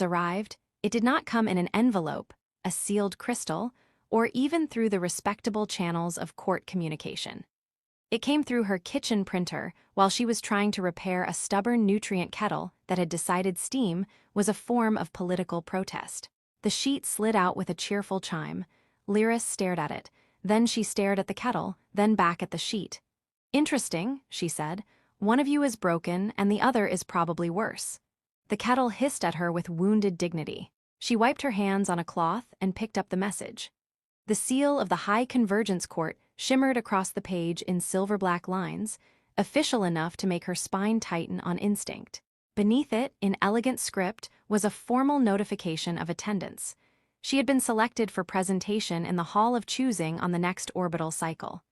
arrived, it did not come in an envelope, a sealed crystal, or even through the respectable channels of court communication. It came through her kitchen printer while she was trying to repair a stubborn nutrient kettle that had decided steam was a form of political protest. The sheet slid out with a cheerful chime. Lyris stared at it. Then she stared at the kettle, then back at the sheet. "Interesting," she said. "One of you is broken and the other is probably worse." The kettle hissed at her with wounded dignity. She wiped her hands on a cloth and picked up the message. The seal of the High Convergence Court shimmered across the page in silver-black lines, official enough to make her spine tighten on instinct. Beneath it, in elegant script, was a formal notification of attendance. She had been selected for presentation in the Hall of Choosing on the next orbital cycle.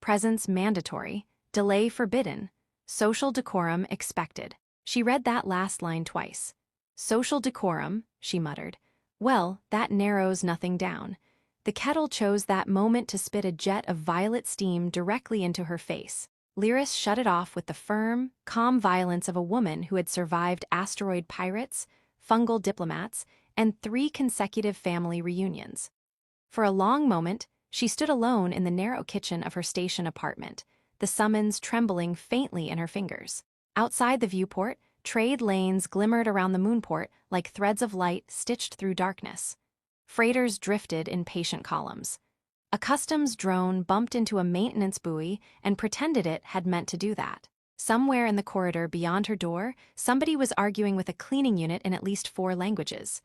Presence mandatory, delay forbidden, social decorum expected. She read that last line twice. Social decorum, she muttered. Well, that narrows nothing down. The kettle chose that moment to spit a jet of violet steam directly into her face. Lyris shut it off with the firm, calm violence of a woman who had survived asteroid pirates, fungal diplomats, and 3 consecutive family reunions. For a long moment, she stood alone in the narrow kitchen of her station apartment, the summons trembling faintly in her fingers. Outside the viewport, trade lanes glimmered around the moonport like threads of light stitched through darkness. Freighters drifted in patient columns. A customs drone bumped into a maintenance buoy and pretended it had meant to do that. Somewhere in the corridor beyond her door, somebody was arguing with a cleaning unit in at least 4 languages.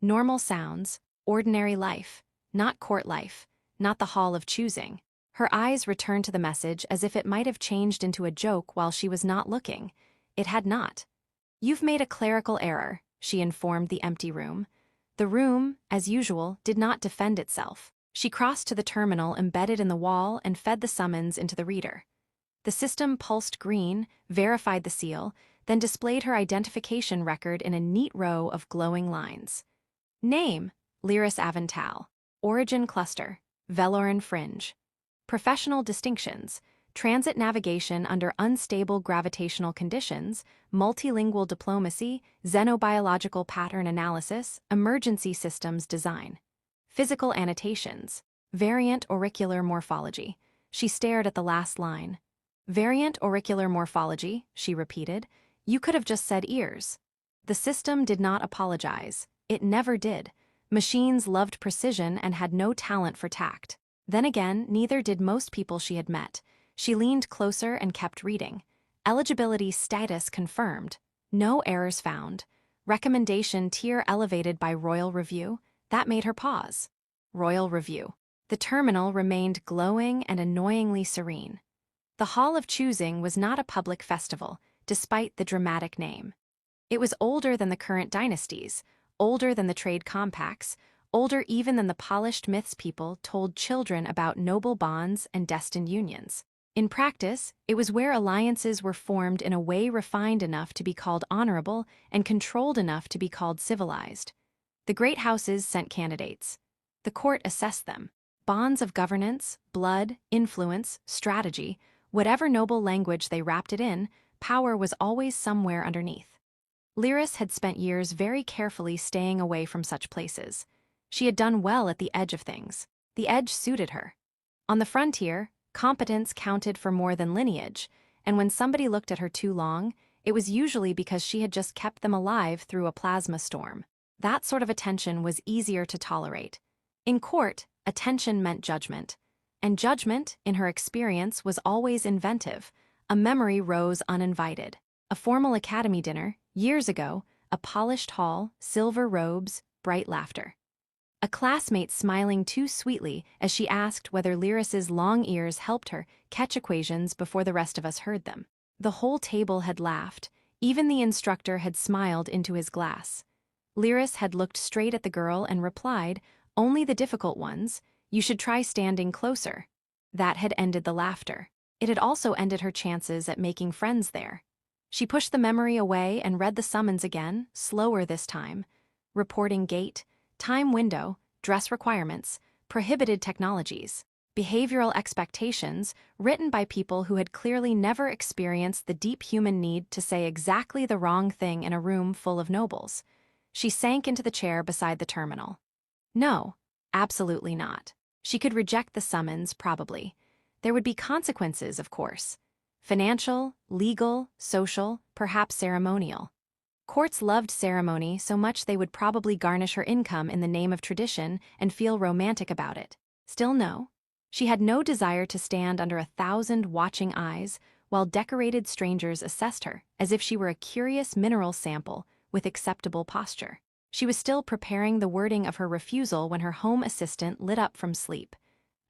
Normal sounds, ordinary life, not court life, not the Hall of Choosing. Her eyes returned to the message as if it might have changed into a joke while she was not looking. It had not. "You've made a clerical error," she informed the empty room. The room, as usual, did not defend itself. She crossed to the terminal embedded in the wall and fed the summons into the reader. The system pulsed green, verified the seal, then displayed her identification record in a neat row of glowing lines. Name: Lyris Avental. Origin cluster: Veloran Fringe. Professional distinctions: transit navigation under unstable gravitational conditions, multilingual diplomacy, xenobiological pattern analysis, emergency systems design. Physical annotations: variant auricular morphology. She stared at the last line. Variant auricular morphology, she repeated. You could have just said ears. The system did not apologize. It never did. Machines loved precision and had no talent for tact. Then again, neither did most people she had met. She leaned closer and kept reading. Eligibility status confirmed. No errors found. Recommendation tier elevated by Royal Review. That made her pause. Royal Review. The terminal remained glowing and annoyingly serene. The Hall of Choosing was not a public festival, despite the dramatic name. It was older than the current dynasties, older than the trade compacts, older even than the polished myths people told children about noble bonds and destined unions. In practice, it was where alliances were formed in a way refined enough to be called honorable and controlled enough to be called civilized. The great houses sent candidates. The court assessed them. Bonds of governance, blood, influence, strategy, whatever noble language they wrapped it in, power was always somewhere underneath. Lyris had spent years very carefully staying away from such places. She had done well at the edge of things. The edge suited her. On the frontier, competence counted for more than lineage, and when somebody looked at her too long, it was usually because she had just kept them alive through a plasma storm. That sort of attention was easier to tolerate. In court, attention meant judgment. And judgment, in her experience, was always inventive. A memory rose uninvited. A formal academy dinner, years ago, a polished hall, silver robes, bright laughter. A classmate smiling too sweetly as she asked whether Lyris's long ears helped her catch equations before the rest of us heard them. The whole table had laughed. Even the instructor had smiled into his glass. Lyris had looked straight at the girl and replied, "Only the difficult ones. You should try standing closer." That had ended the laughter. It had also ended her chances at making friends there. She pushed the memory away and read the summons again, slower this time. Reporting gate, time window, dress requirements, prohibited technologies, behavioral expectations, written by people who had clearly never experienced the deep human need to say exactly the wrong thing in a room full of nobles. She sank into the chair beside the terminal. No, absolutely not. She could reject the summons, probably. There would be consequences, of course. Financial, legal, social, perhaps ceremonial. Courts loved ceremony so much they would probably garnish her income in the name of tradition and feel romantic about it. Still no. She had no desire to stand under 1,000 watching eyes while decorated strangers assessed her as if she were a curious mineral sample with acceptable posture. She was still preparing the wording of her refusal when her home assistant lit up from sleep.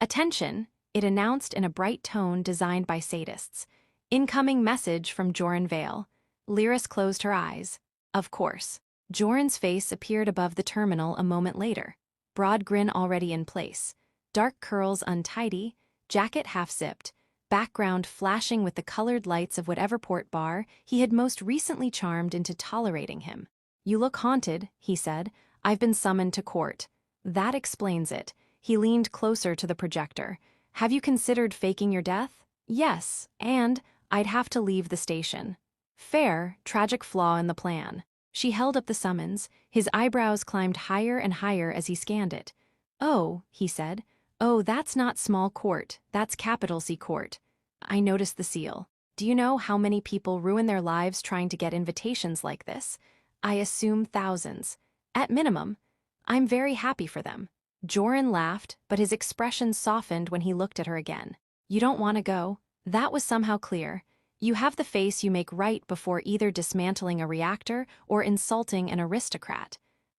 "Attention," it announced in a bright tone designed by sadists. "Incoming message from Joran Vale." Lyris closed her eyes. Of course. Joran's face appeared above the terminal a moment later. Broad grin already in place. Dark curls untidy, jacket half-zipped, background flashing with the colored lights of whatever port bar he had most recently charmed into tolerating him. "You look haunted," he said. "I've been summoned to court." "That explains it." He leaned closer to the projector. "Have you considered faking your death?" "Yes, and I'd have to leave the station." Fair, tragic flaw in the plan. She held up the summons. His eyebrows climbed higher and higher as he scanned it. "Oh," he said. "Oh, that's not small court, that's capital C court." "I noticed the seal. Do you know how many people ruin their lives trying to get invitations like this?" "I assume thousands. At minimum. I'm very happy for them." Joran laughed, but his expression softened when he looked at her again. "You don't want to go?" That was somehow clear. "You have the face you make right before either dismantling a reactor or insulting an aristocrat."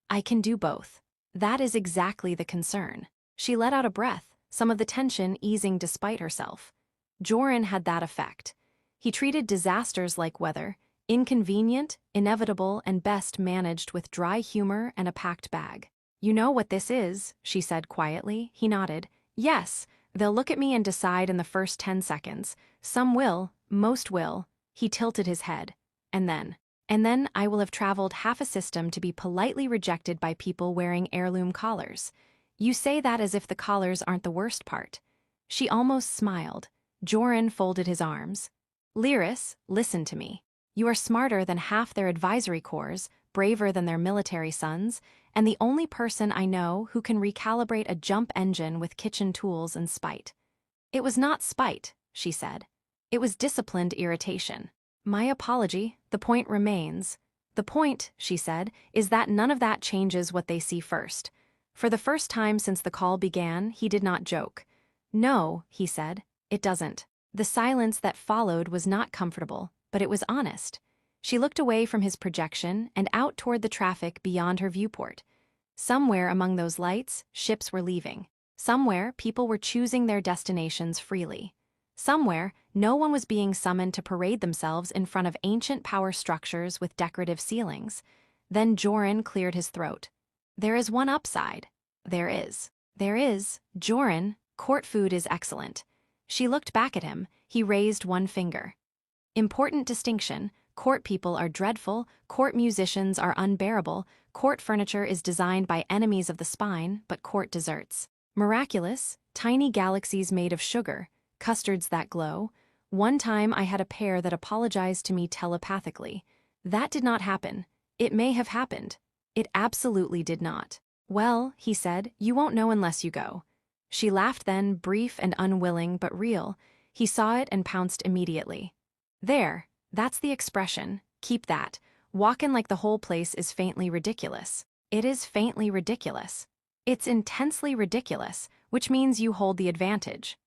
"I can do both." That is exactly the concern. She let out a breath, some of the tension easing despite herself. Joran had that effect. He treated disasters like weather, inconvenient, inevitable, and best managed with dry humor and a packed bag. "You know what this is," she said quietly. He nodded. "Yes, they'll look at me and decide in the first 10 seconds. Some will. Most will." He tilted his head. And then I will have traveled half a system to be politely rejected by people wearing heirloom collars." "You say that as if the collars aren't the worst part." She almost smiled. Joran folded his arms. "Lyris, listen to me. You are smarter than half their advisory corps, braver than their military sons, and the only person I know who can recalibrate a jump engine with kitchen tools and spite." "It was not spite," she said. "It was disciplined irritation." "My apology, the point remains." "The point," she said, "is that none of that changes what they see first." For the first time since the call began, he did not joke. "No," he said, "it doesn't." The silence that followed was not comfortable, but it was honest. She looked away from his projection and out toward the traffic beyond her viewport. Somewhere among those lights, ships were leaving. Somewhere, people were choosing their destinations freely. Somewhere, no one was being summoned to parade themselves in front of ancient power structures with decorative ceilings. Then Joran cleared his throat. "There is one upside." "There is." "There is. Joran, court food is excellent." She looked back at him. He raised one finger. "Important distinction. Court people are dreadful, court musicians are unbearable, court furniture is designed by enemies of the spine, but court desserts. Miraculous, tiny galaxies made of sugar, custards that glow. One time I had a pair that apologized to me telepathically. That did not happen. It may have happened. It absolutely did not." "Well," he said, "you won't know unless you go." She laughed then, brief and unwilling but real. He saw it and pounced immediately. "There, that's the expression. Keep that. Walkin' like the whole place is faintly ridiculous." "It is faintly ridiculous." "It's intensely ridiculous, which means you hold the advantage."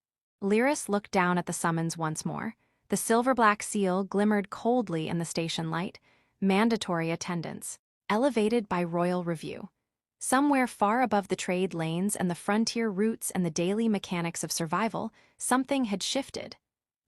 Lyris looked down at the summons once more. The silver-black seal glimmered coldly in the station light. Mandatory attendance. Elevated by royal review. Somewhere far above the trade lanes and the frontier routes and the daily mechanics of survival, something had shifted.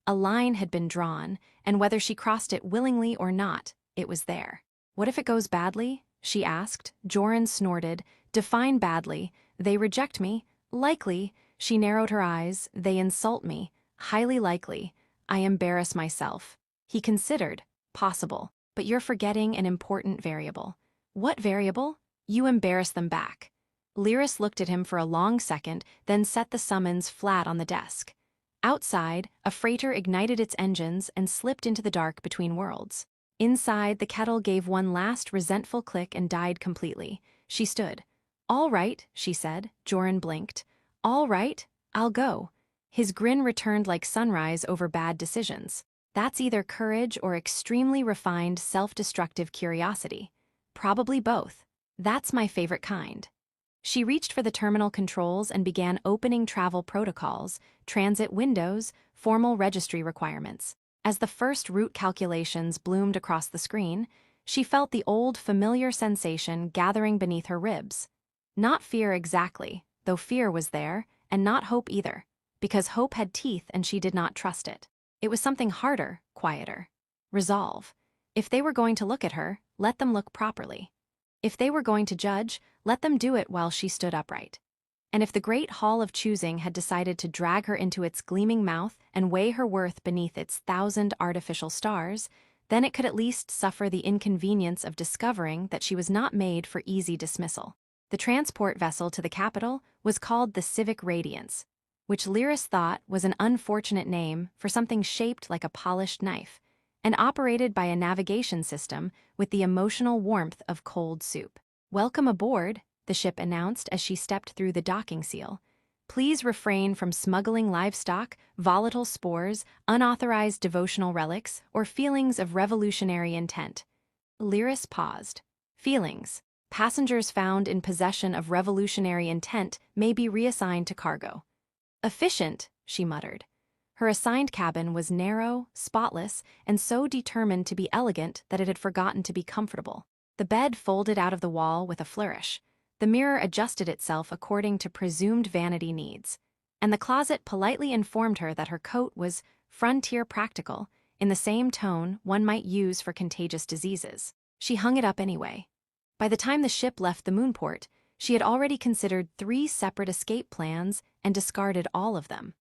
A line had been drawn, and whether she crossed it willingly or not, it was there. "What if it goes badly?" she asked. Joran snorted. "Define badly. They reject me. Likely." She narrowed her eyes. "They insult me. Highly likely. I embarrass myself." He considered. "Possible. But you're forgetting an important variable." "What variable?" "You embarrass them back." Lyris looked at him for a long second, then set the summons flat on the desk. Outside, a freighter ignited its engines and slipped into the dark between worlds. Inside, the kettle gave one last resentful click and died completely. She stood. "All right," she said. Joran blinked. "All right, I'll go." His grin returned like sunrise over bad decisions. That's either courage or extremely refined, self-destructive curiosity. Probably both. That's my favorite kind. She reached for the terminal controls and began opening travel protocols, transit windows, formal registry requirements. As the first route calculations bloomed across the screen, she felt the old familiar sensation gathering beneath her ribs. Not fear exactly, though fear was there, and not hope either, because hope had teeth and she did not trust it. It was something harder, quieter. Resolve. If they were going to look at her, let them look properly. If they were going to judge, let them do it while she stood upright. And if the great hall of choosing had decided to drag her into its gleaming mouth and weigh her worth beneath its 1,000 artificial stars, then it could at least suffer the inconvenience of discovering that she was not made for easy dismissal. The transport vessel to the capital was called the Civic Radiance, which Lyris thought was an unfortunate name for something shaped like a polished knife, and operated by a navigation system with the emotional warmth of cold soup. "Welcome aboard," the ship announced as she stepped through the docking seal. "Please refrain from smuggling livestock, volatile spores, unauthorized devotional relics, or feelings of revolutionary intent." Lyris paused. Feelings. Passengers found in possession of revolutionary intent may be reassigned to cargo. "Efficient," she muttered. Her assigned cabin was narrow, spotless, and so determined to be elegant that it had forgotten to be comfortable. The bed folded out of the wall with a flourish. The mirror adjusted itself according to presumed vanity needs. And the closet politely informed her that her coat was frontier practical, in the same tone one might use for contagious diseases. She hung it up anyway. By the time the ship left the moonport, she had already considered 3 separate escape plans and discarded all of them.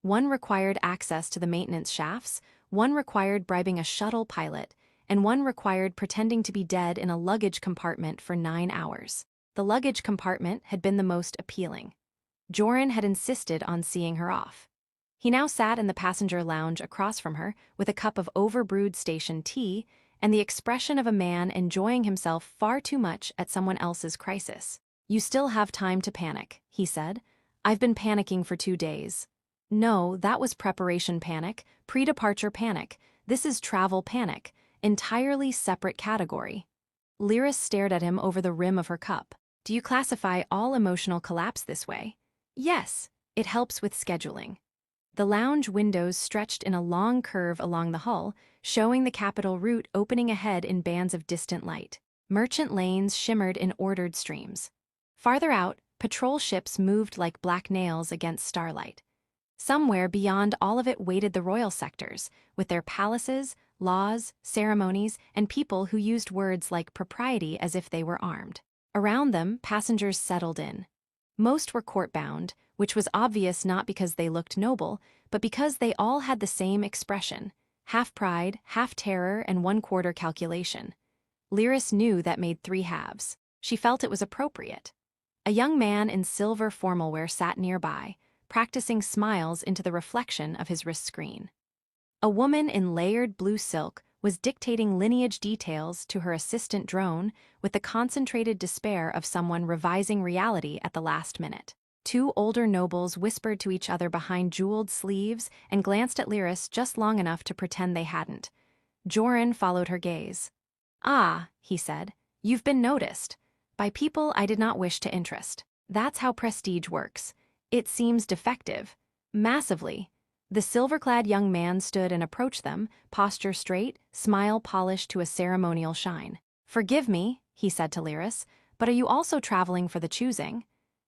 One required access to the maintenance shafts, one required bribing a shuttle pilot, and one required pretending to be dead in a luggage compartment for 9 hours. The luggage compartment had been the most appealing. Joran had insisted on seeing her off. He now sat in the passenger lounge across from her with a cup of overbrewed station tea and the expression of a man enjoying himself far too much at someone else's crisis. "You still have time to panic," he said. "I've been panicking for 2 days." "No, that was preparation panic, pre-departure panic. This is travel panic, entirely separate category." Lyris stared at him over the rim of her cup. "Do you classify all emotional collapse this way?" "Yes, it helps with scheduling." The lounge windows stretched in a long curve along the hull, showing the capital route opening ahead in bands of distant light. Merchant lanes shimmered in ordered streams. Farther out, patrol ships moved like black nails against starlight. Somewhere beyond all of it waited the royal sectors, with their palaces, laws, ceremonies, and people who used words like propriety as if they were armed. Around them, passengers settled in. Most were court-bound, which was obvious not because they looked noble, but because they all had the same expression, half pride, half terror, and 1/4 calculation. Lyris knew that made 3 halves. She felt it was appropriate. A young man in silver formalwear sat nearby, practicing smiles into the reflection of his wrist screen. A woman in layered blue silk was dictating lineage details to her assistant drone with the concentrated despair of someone revising reality at the last minute. 2 older nobles whispered to each other behind jeweled sleeves and glanced at Lyris just long enough to pretend they hadn't. Joran followed her gaze. "Ah," he said, "you've been noticed. By people I did not wish to interest. That's how prestige works. It seems defective. Massively." The silver-clad young man stood and approached them, posture straight, smile polished to a ceremonial shine. "Forgive me," he said to Lyris, "but are you also traveling for the choosing?"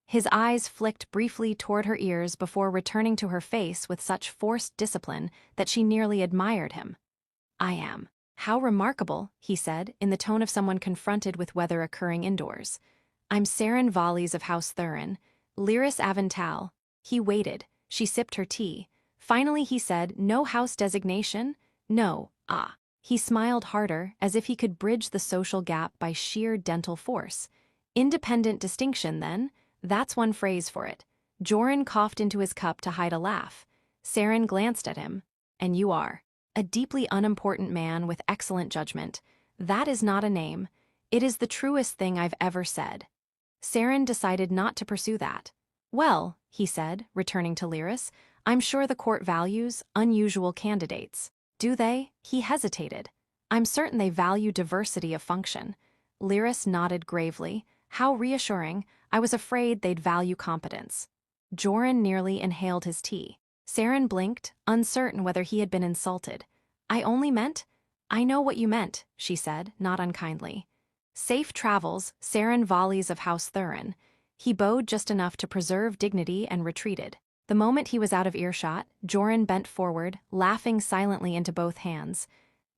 His eyes flicked briefly toward her ears before returning to her face with such forced discipline that she nearly admired him. "I am." "How remarkable," he said, in the tone of someone confronted with weather occurring indoors. "I'm Saren Volleys of House Thurin, Lyris Avental." He waited. She sipped her tea. Finally he said, "No house designation?" "No, ah." He smiled harder, as if he could bridge the social gap by sheer dental force. "Independent distinction, then? That's one phrase for it." Joran coughed into his cup to hide a laugh. Saren glanced at him. "And you are." a deeply unimportant man with excellent judgment. That is not a name. It is the truest thing I've ever said. Saren decided not to pursue that. Well, he said, returning to Lyris, I'm sure the court values unusual candidates. Do they? He hesitated. I'm certain they value diversity of function. Lyris nodded gravely. How reassuring. I was afraid they'd value competence. Joran nearly inhaled his tea. Saren blinked, uncertain whether he had been insulted. I only meant? I know what you meant, she said, not unkindly. Safe travels, Saren volleys of House Thurin. He bowed just enough to preserve dignity and retreated. The moment he was out of earshot, Joran bent forward, laughing silently into both hands.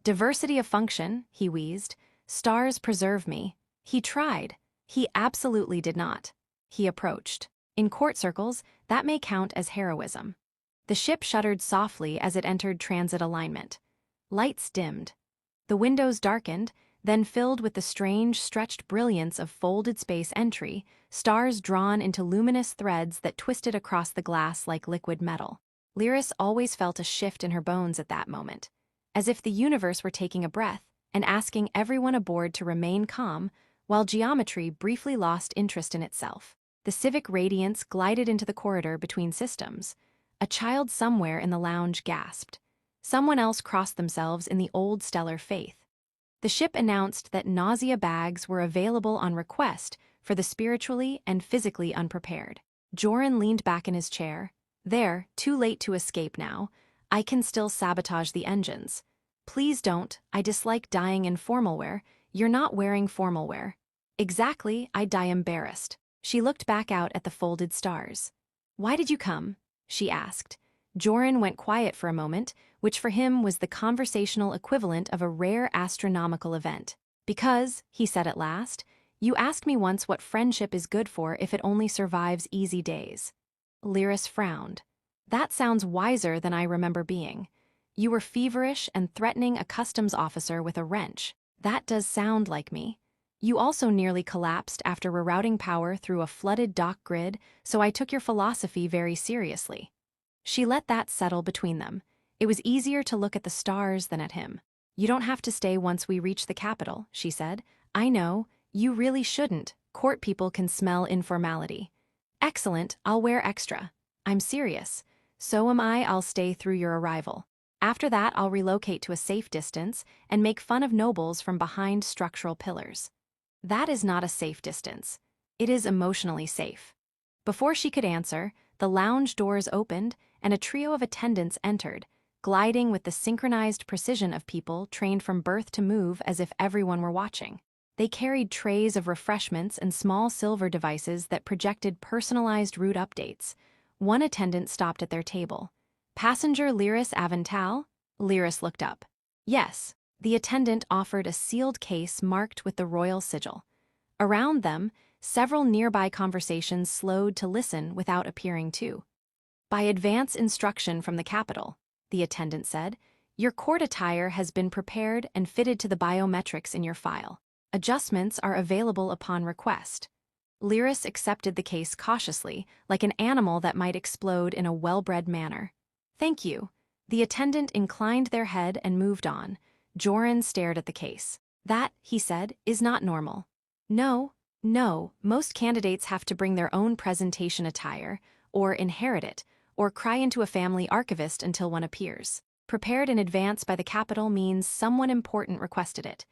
Diversity of function, he wheezed. Stars preserve me. He tried. He absolutely did not. He approached. In court circles, that may count as heroism. The ship shuddered softly as it entered transit alignment. Lights dimmed. The windows darkened, then filled with the strange, stretched brilliance of folded space entry, stars drawn into luminous threads that twisted across the glass like liquid metal. Lyris always felt a shift in her bones at that moment, as if the universe were taking a breath and asking everyone aboard to remain calm, while geometry briefly lost interest in itself. The civic radiance glided into the corridor between systems. A child somewhere in the lounge gasped. Someone else crossed themselves in the old stellar faith. The ship announced that nausea bags were available on request for the spiritually and physically unprepared. Joran leaned back in his chair. There, too late to escape now. I can still sabotage the engines. Please don't, I dislike dying in formal wear. You're not wearing formal wear. Exactly, I'd die embarrassed. She looked back out at the folded stars. Why did you come? She asked. Joran went quiet for a moment, which for him was the conversational equivalent of a rare astronomical event. Because, he said at last, you asked me once what friendship is good for if it only survives easy days. Lyris frowned. That sounds wiser than I remember being. You were feverish and threatening a customs officer with a wrench. That does sound like me. You also nearly collapsed after rerouting power through a flooded dock grid, so I took your philosophy very seriously. She let that settle between them. It was easier to look at the stars than at him. You don't have to stay once we reach the capital, she said. I know, you really shouldn't. Court people can smell informality. Excellent, I'll wear extra. I'm serious. So am I, I'll stay through your arrival. After that, I'll relocate to a safe distance and make fun of nobles from behind structural pillars. That is not a safe distance. It is emotionally safe. Before she could answer, the lounge doors opened and a trio of attendants entered, gliding with the synchronized precision of people trained from birth to move as if everyone were watching. They carried trays of refreshments and small silver devices that projected personalized route updates. One attendant stopped at their table. Passenger Lyris Avental? Lyris looked up. Yes. The attendant offered a sealed case marked with the royal sigil. Around them, several nearby conversations slowed to listen without appearing to. By advance instruction from the capital, the attendant said, your court attire has been prepared and fitted to the biometrics in your file. Adjustments are available upon request. Lyris accepted the case cautiously, like an animal that might explode in a well-bred manner. Thank you. The attendant inclined their head and moved on. Joran stared at the case. That, he said, is not normal. No, most candidates have to bring their own presentation attire, or inherit it, or cry into a family archivist until one appears. Prepared in advance by the capital means someone important requested it.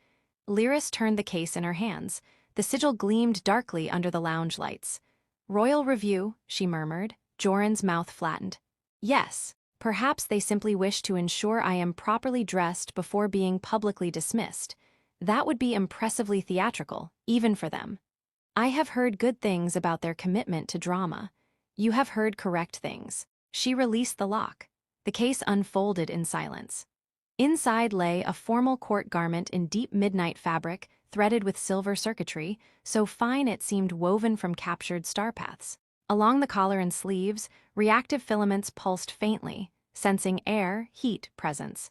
Lyris turned the case in her hands. The sigil gleamed darkly under the lounge lights. Royal Review, she murmured. Joran's mouth flattened. Yes. Perhaps they simply wish to ensure I am properly dressed before being publicly dismissed. That would be impressively theatrical, even for them. I have heard good things about their commitment to drama. You have heard correct things. She released the lock. The case unfolded in silence. Inside lay a formal court garment in deep midnight fabric, threaded with silver circuitry, so fine it seemed woven from captured star paths. Along the collar and sleeves, reactive filaments pulsed faintly, sensing air, heat presence.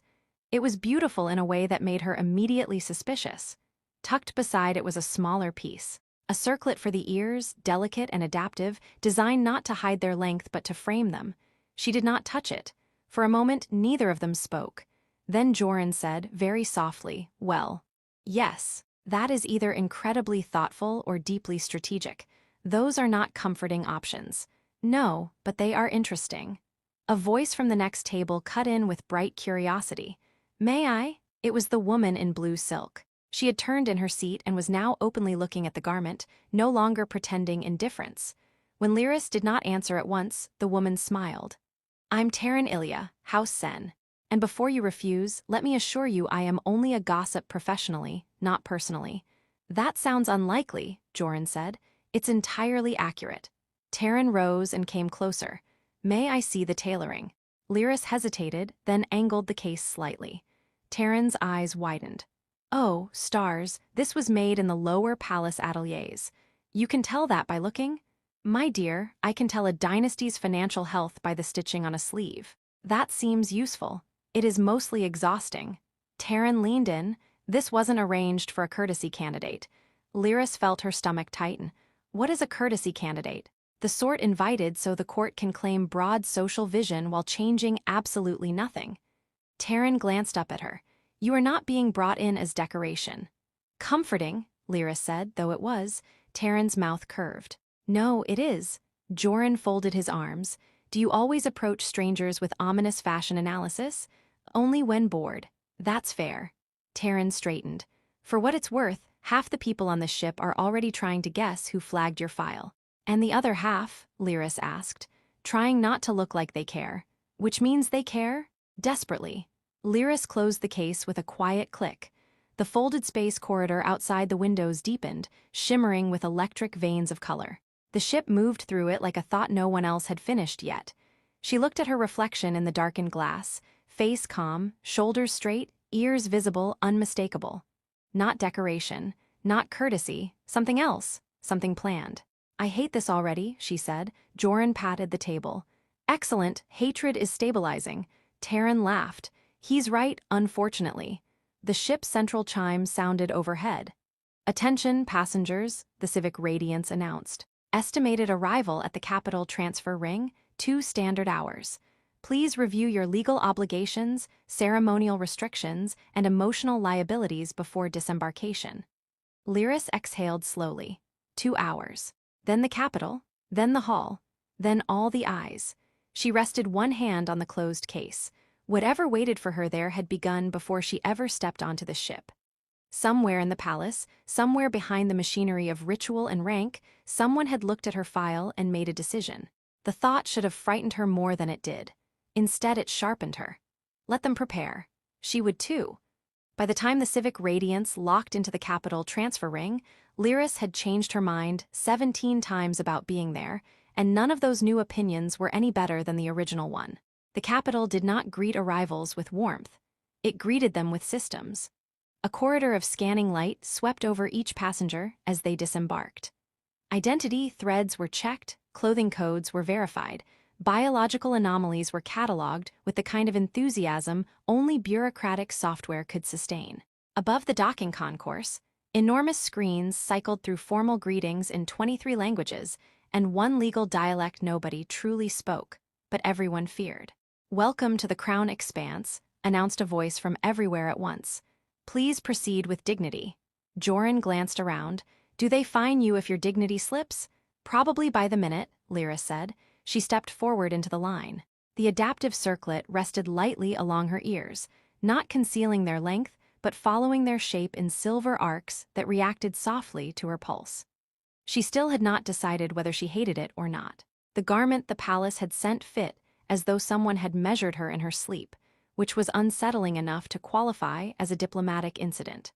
It was beautiful in a way that made her immediately suspicious. Tucked beside it was a smaller piece, a circlet for the ears, delicate and adaptive, designed not to hide their length but to frame them. She did not touch it. For a moment, neither of them spoke. Then Joran said, very softly, well, yes, that is either incredibly thoughtful or deeply strategic. Those are not comforting options. No, but they are interesting. A voice from the next table cut in with bright curiosity. May I? It was the woman in blue silk. She had turned in her seat and was now openly looking at the garment, no longer pretending indifference. When Lyris did not answer at once, the woman smiled. I'm Taryn Ilya, House Sen. And before you refuse, let me assure you I am only a gossip professionally, not personally. That sounds unlikely, Joran said. It's entirely accurate. Taryn rose and came closer. May I see the tailoring? Lyris hesitated, then angled the case slightly. Taryn's eyes widened. Oh, stars, this was made in the lower palace ateliers. You can tell that by looking? My dear, I can tell a dynasty's financial health by the stitching on a sleeve. That seems useful. It is mostly exhausting. Taryn leaned in. This wasn't arranged for a courtesy candidate. Lyris felt her stomach tighten. What is a courtesy candidate? The sort invited so the court can claim broad social vision while changing absolutely nothing. Taryn glanced up at her. You are not being brought in as decoration. Comforting, Lyris said, though it was. Taryn's mouth curved. No, it is. Joran folded his arms. Do you always approach strangers with ominous fashion analysis? Only when bored. That's fair. Taryn straightened. For what it's worth, half the people on the ship are already trying to guess who flagged your file. And the other half, Lyris asked, trying not to look like they care. Which means they care? Desperately. Lyris closed the case with a quiet click. The folded space corridor outside the windows deepened, shimmering with electric veins of color. The ship moved through it like a thought no one else had finished yet. She looked at her reflection in the darkened glass, face calm, shoulders straight, ears visible, unmistakable. Not decoration, not courtesy, something else, something planned. I hate this already, she said. Joran patted the table. Excellent, hatred is stabilizing. Taryn laughed. He's right, unfortunately. The ship's central chime sounded overhead. Attention, passengers, the Civic Radiance announced. Estimated arrival at the Capital Transfer Ring, 2 standard hours. Please review your legal obligations, ceremonial restrictions, and emotional liabilities before disembarkation. Lyris exhaled slowly. 2 hours. Then the Capital, then the hall, then all the eyes. She rested one hand on the closed case. Whatever waited for her there had begun before she ever stepped onto the ship. Somewhere in the palace, somewhere behind the machinery of ritual and rank, someone had looked at her file and made a decision. The thought should have frightened her more than it did. Instead, it sharpened her. Let them prepare. She would too. By the time the Civic Radiance locked into the Capital Transfer Ring, Lyris had changed her mind 17 times about being there, and none of those new opinions were any better than the original one. The Capital did not greet arrivals with warmth. It greeted them with systems. A corridor of scanning light swept over each passenger as they disembarked. Identity threads were checked, clothing codes were verified, biological anomalies were cataloged with the kind of enthusiasm only bureaucratic software could sustain. Above the docking concourse, enormous screens cycled through formal greetings in 23 languages and one legal dialect nobody truly spoke, but everyone feared. Welcome to the Crown Expanse, announced a voice from everywhere at once. Please proceed with dignity. Joran glanced around. Do they fine you if your dignity slips? Probably by the minute, Lyris said. She stepped forward into the line. The adaptive circlet rested lightly along her ears, not concealing their length, but following their shape in silver arcs that reacted softly to her pulse. She still had not decided whether she hated it or not. The garment the palace had sent fit, as though someone had measured her in her sleep, which was unsettling enough to qualify as a diplomatic incident.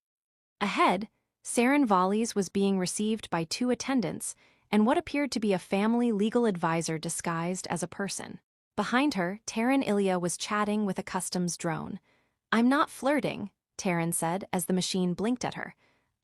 Ahead, Saren Volleys was being received by 2 attendants and what appeared to be a family legal advisor disguised as a person. Behind her, Taryn Ilya was chatting with a customs drone. I'm not flirting, Taryn said as the machine blinked at her.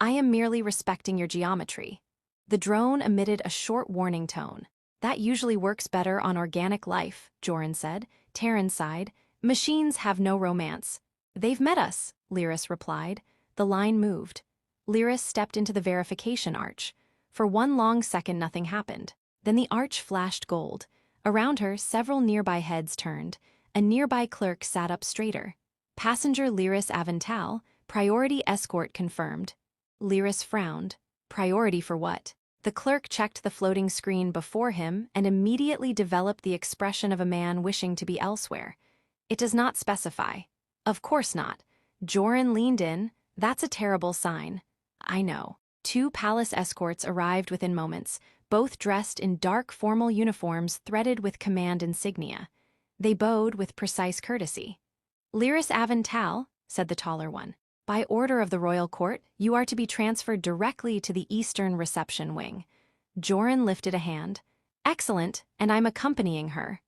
I am merely respecting your geometry. The drone emitted a short warning tone. That usually works better on organic life, Joran said. Taryn sighed. Machines have no romance. They've met us, Lyris replied. The line moved. Lyris stepped into the verification arch. For one long second nothing happened. Then the arch flashed gold. Around her, several nearby heads turned. A nearby clerk sat up straighter. Passenger Lyris Avental, priority escort confirmed. Lyris frowned. Priority for what? The clerk checked the floating screen before him and immediately developed the expression of a man wishing to be elsewhere. It does not specify. Of course not. Joran leaned in. That's a terrible sign. I know. 2 palace escorts arrived within moments, both dressed in dark formal uniforms threaded with command insignia. They bowed with precise courtesy. Lyris Avental, said the taller one. By order of the royal court, you are to be transferred directly to the Eastern reception wing. Joran lifted a hand. Excellent, and I'm accompanying her.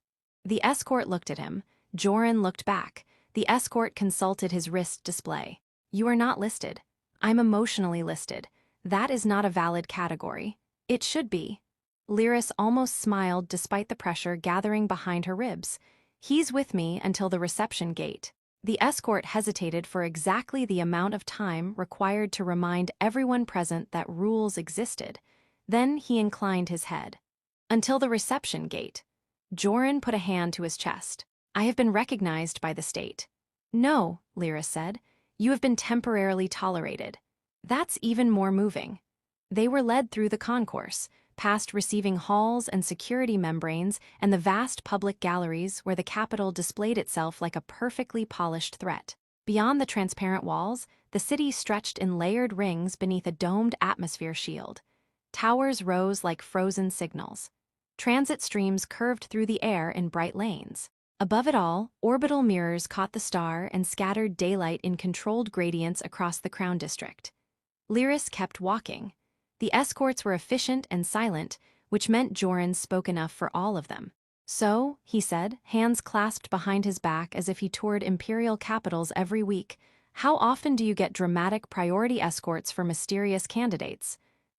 The escort looked at him. Joran looked back. The escort consulted his wrist display. You are not listed. I'm emotionally listed. That is not a valid category. It should be. Lyris almost smiled despite the pressure gathering behind her ribs. He's with me until the reception gate. The escort hesitated for exactly the amount of time required to remind everyone present that rules existed. Then he inclined his head. Until the reception gate. Joran put a hand to his chest. I have been recognized by the state. No, Lyris said. You have been temporarily tolerated. That's even more moving. They were led through the concourse, past receiving halls and security membranes and the vast public galleries where the capital displayed itself like a perfectly polished threat. Beyond the transparent walls, the city stretched in layered rings beneath a domed atmosphere shield. Towers rose like frozen signals. Transit streams curved through the air in bright lanes. Above it all, orbital mirrors caught the star and scattered daylight in controlled gradients across the Crown District. Lyris kept walking. The escorts were efficient and silent, which meant Joran spoke enough for all of them. So, he said, hands clasped behind his back as if he toured imperial capitals every week, how often do you get dramatic priority escorts for mysterious candidates?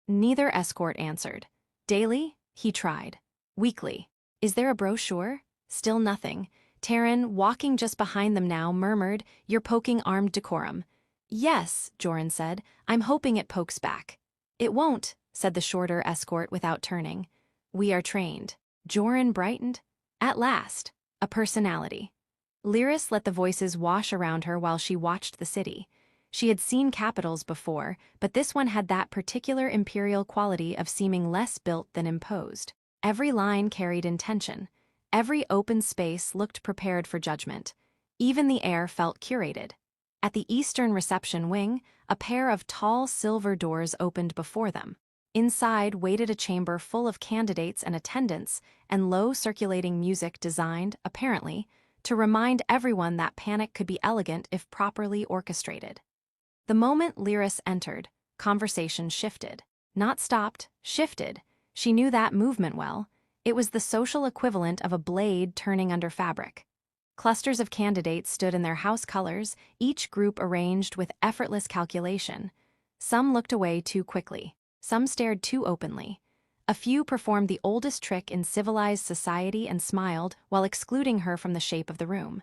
Neither escort answered. Daily? He tried. Weekly. Is there a brochure? Still nothing. Terran, walking just behind them now, murmured, You're poking armed decorum. Yes, Joran said. I'm hoping it pokes back. It won't, said the shorter escort without turning. We are trained. Joran brightened. At last, a personality. Lyris let the voices wash around her while she watched the city. She had seen capitals before, but this one had that particular imperial quality of seeming less built than imposed. Every line carried intention. Every open space looked prepared for judgment. Even the air felt curated. At the eastern reception wing, a pair of tall silver doors opened before them. Inside waited a chamber full of candidates and attendants, and low circulating music designed, apparently, to remind everyone that panic could be elegant if properly orchestrated. The moment Lyris entered, conversation shifted. Not stopped, shifted. She knew that movement well. It was the social equivalent of a blade turning under fabric. Clusters of candidates stood in their house colors, each group arranged with effortless calculation. Some looked away too quickly. Some stared too openly. A few performed the oldest trick in civilized society and smiled while excluding her from the shape of the room.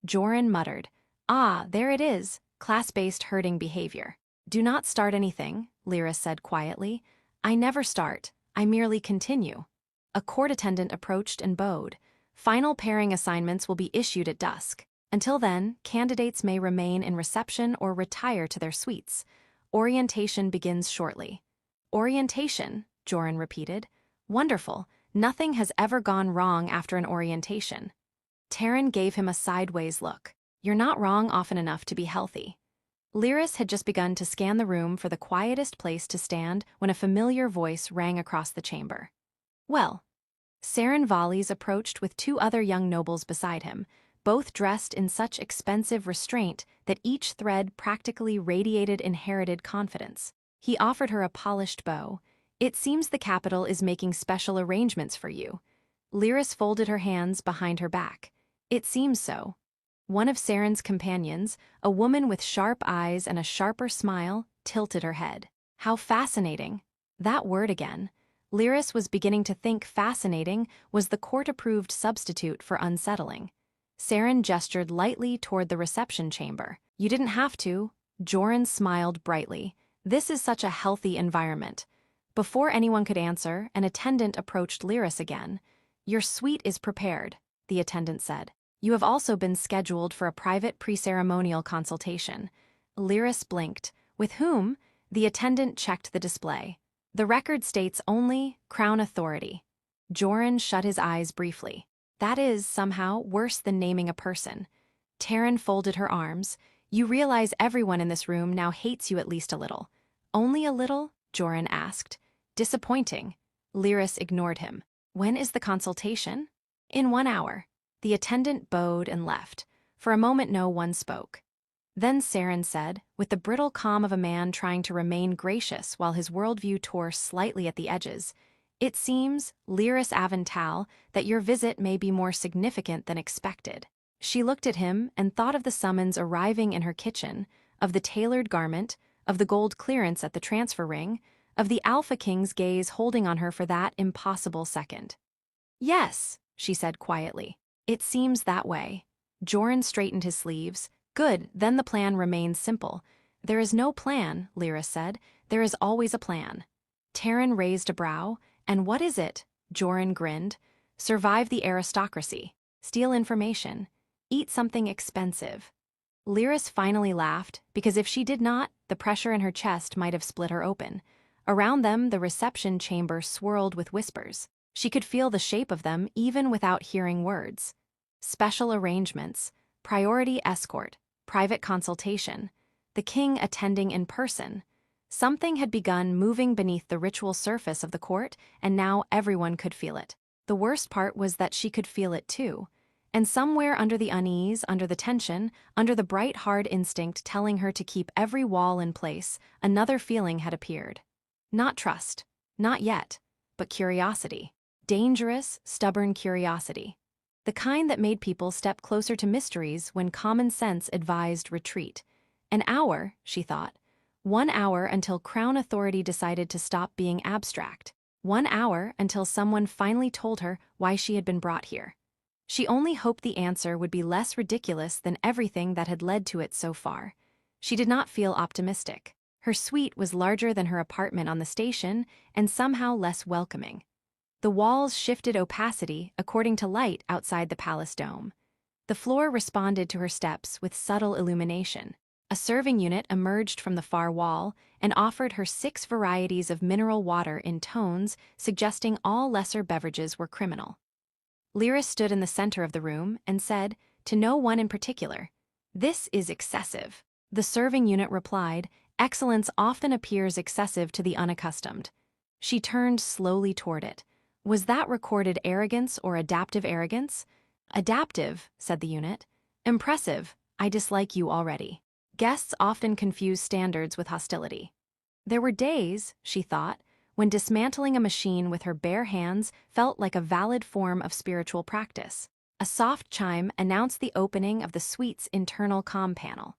Joran muttered, Ah, there it is, class-based herding behavior. Do not start anything, Lyris said quietly. I never start, I merely continue. A court attendant approached and bowed. Final pairing assignments will be issued at dusk. Until then, candidates may remain in reception or retire to their suites. Orientation begins shortly. Orientation, Joran repeated. Wonderful. Nothing has ever gone wrong after an orientation. Terran gave him a sideways look. You're not wrong often enough to be healthy. Lyris had just begun to scan the room for the quietest place to stand when a familiar voice rang across the chamber. Well, Saren Valles approached with 2 other young nobles beside him, both dressed in such expensive restraint that each thread practically radiated inherited confidence. He offered her a polished bow. It seems the capital is making special arrangements for you. Lyris folded her hands behind her back. It seems so. One of Saren's companions, a woman with sharp eyes and a sharper smile, tilted her head. How fascinating. That word again. Lyris was beginning to think fascinating was the court-approved substitute for unsettling. Saren gestured lightly toward the reception chamber. You didn't have to. Joran smiled brightly. This is such a healthy environment. Before anyone could answer, an attendant approached Lyris again. Your suite is prepared, the attendant said. You have also been scheduled for a private pre-ceremonial consultation. Lyris blinked. With whom? The attendant checked the display. The record states only Crown Authority. Joran shut his eyes briefly. That is, somehow, worse than naming a person. Taryn folded her arms. You realize everyone in this room now hates you at least a little. Only a little? Joran asked. Disappointing. Lyris ignored him. When is the consultation? In 1 hour. The attendant bowed and left. For a moment no one spoke. Then Saren said, with the brittle calm of a man trying to remain gracious while his worldview tore slightly at the edges, "It seems, Lyris Avental, that your visit may be more significant than expected." She looked at him and thought of the summons arriving in her kitchen, of the tailored garment, of the gold clearance at the transfer ring, of the Alpha King's gaze holding on her for that impossible second. "Yes," she said quietly. "It seems that way." Joran straightened his sleeves. "Good, then the plan remains simple." "There is no plan," Lyris said. "There is always a plan." Taryn raised a brow. "And what is it?" Joran grinned. "Survive the aristocracy. Steal information. Eat something expensive." Lyris finally laughed, because if she did not, the pressure in her chest might have split her open. Around them, the reception chamber swirled with whispers. She could feel the shape of them even without hearing words. Special arrangements, priority escort, private consultation, the king attending in person. Something had begun moving beneath the ritual surface of the court, and now everyone could feel it. The worst part was that she could feel it too. And somewhere under the unease, under the tension, under the bright, hard instinct telling her to keep every wall in place, another feeling had appeared. Not trust. Not yet. But curiosity. Dangerous, stubborn curiosity. The kind that made people step closer to mysteries when common sense advised retreat. An hour, she thought. 1 hour until Crown Authority decided to stop being abstract. 1 hour until someone finally told her why she had been brought here. She only hoped the answer would be less ridiculous than everything that had led to it so far. She did not feel optimistic. Her suite was larger than her apartment on the station and somehow less welcoming. The walls shifted opacity according to light outside the palace dome. The floor responded to her steps with subtle illumination. A serving unit emerged from the far wall and offered her 6 varieties of mineral water in tones suggesting all lesser beverages were criminal. Lyris stood in the center of the room and said, to no one in particular, "This is excessive." The serving unit replied, "Excellence often appears excessive to the unaccustomed." She turned slowly toward it. Was that recorded arrogance or adaptive arrogance? "Adaptive," said the unit. "Impressive. I dislike you already." Guests often confuse standards with hostility. There were days, she thought, when dismantling a machine with her bare hands felt like a valid form of spiritual practice. A soft chime announced the opening of the suite's internal comm panel.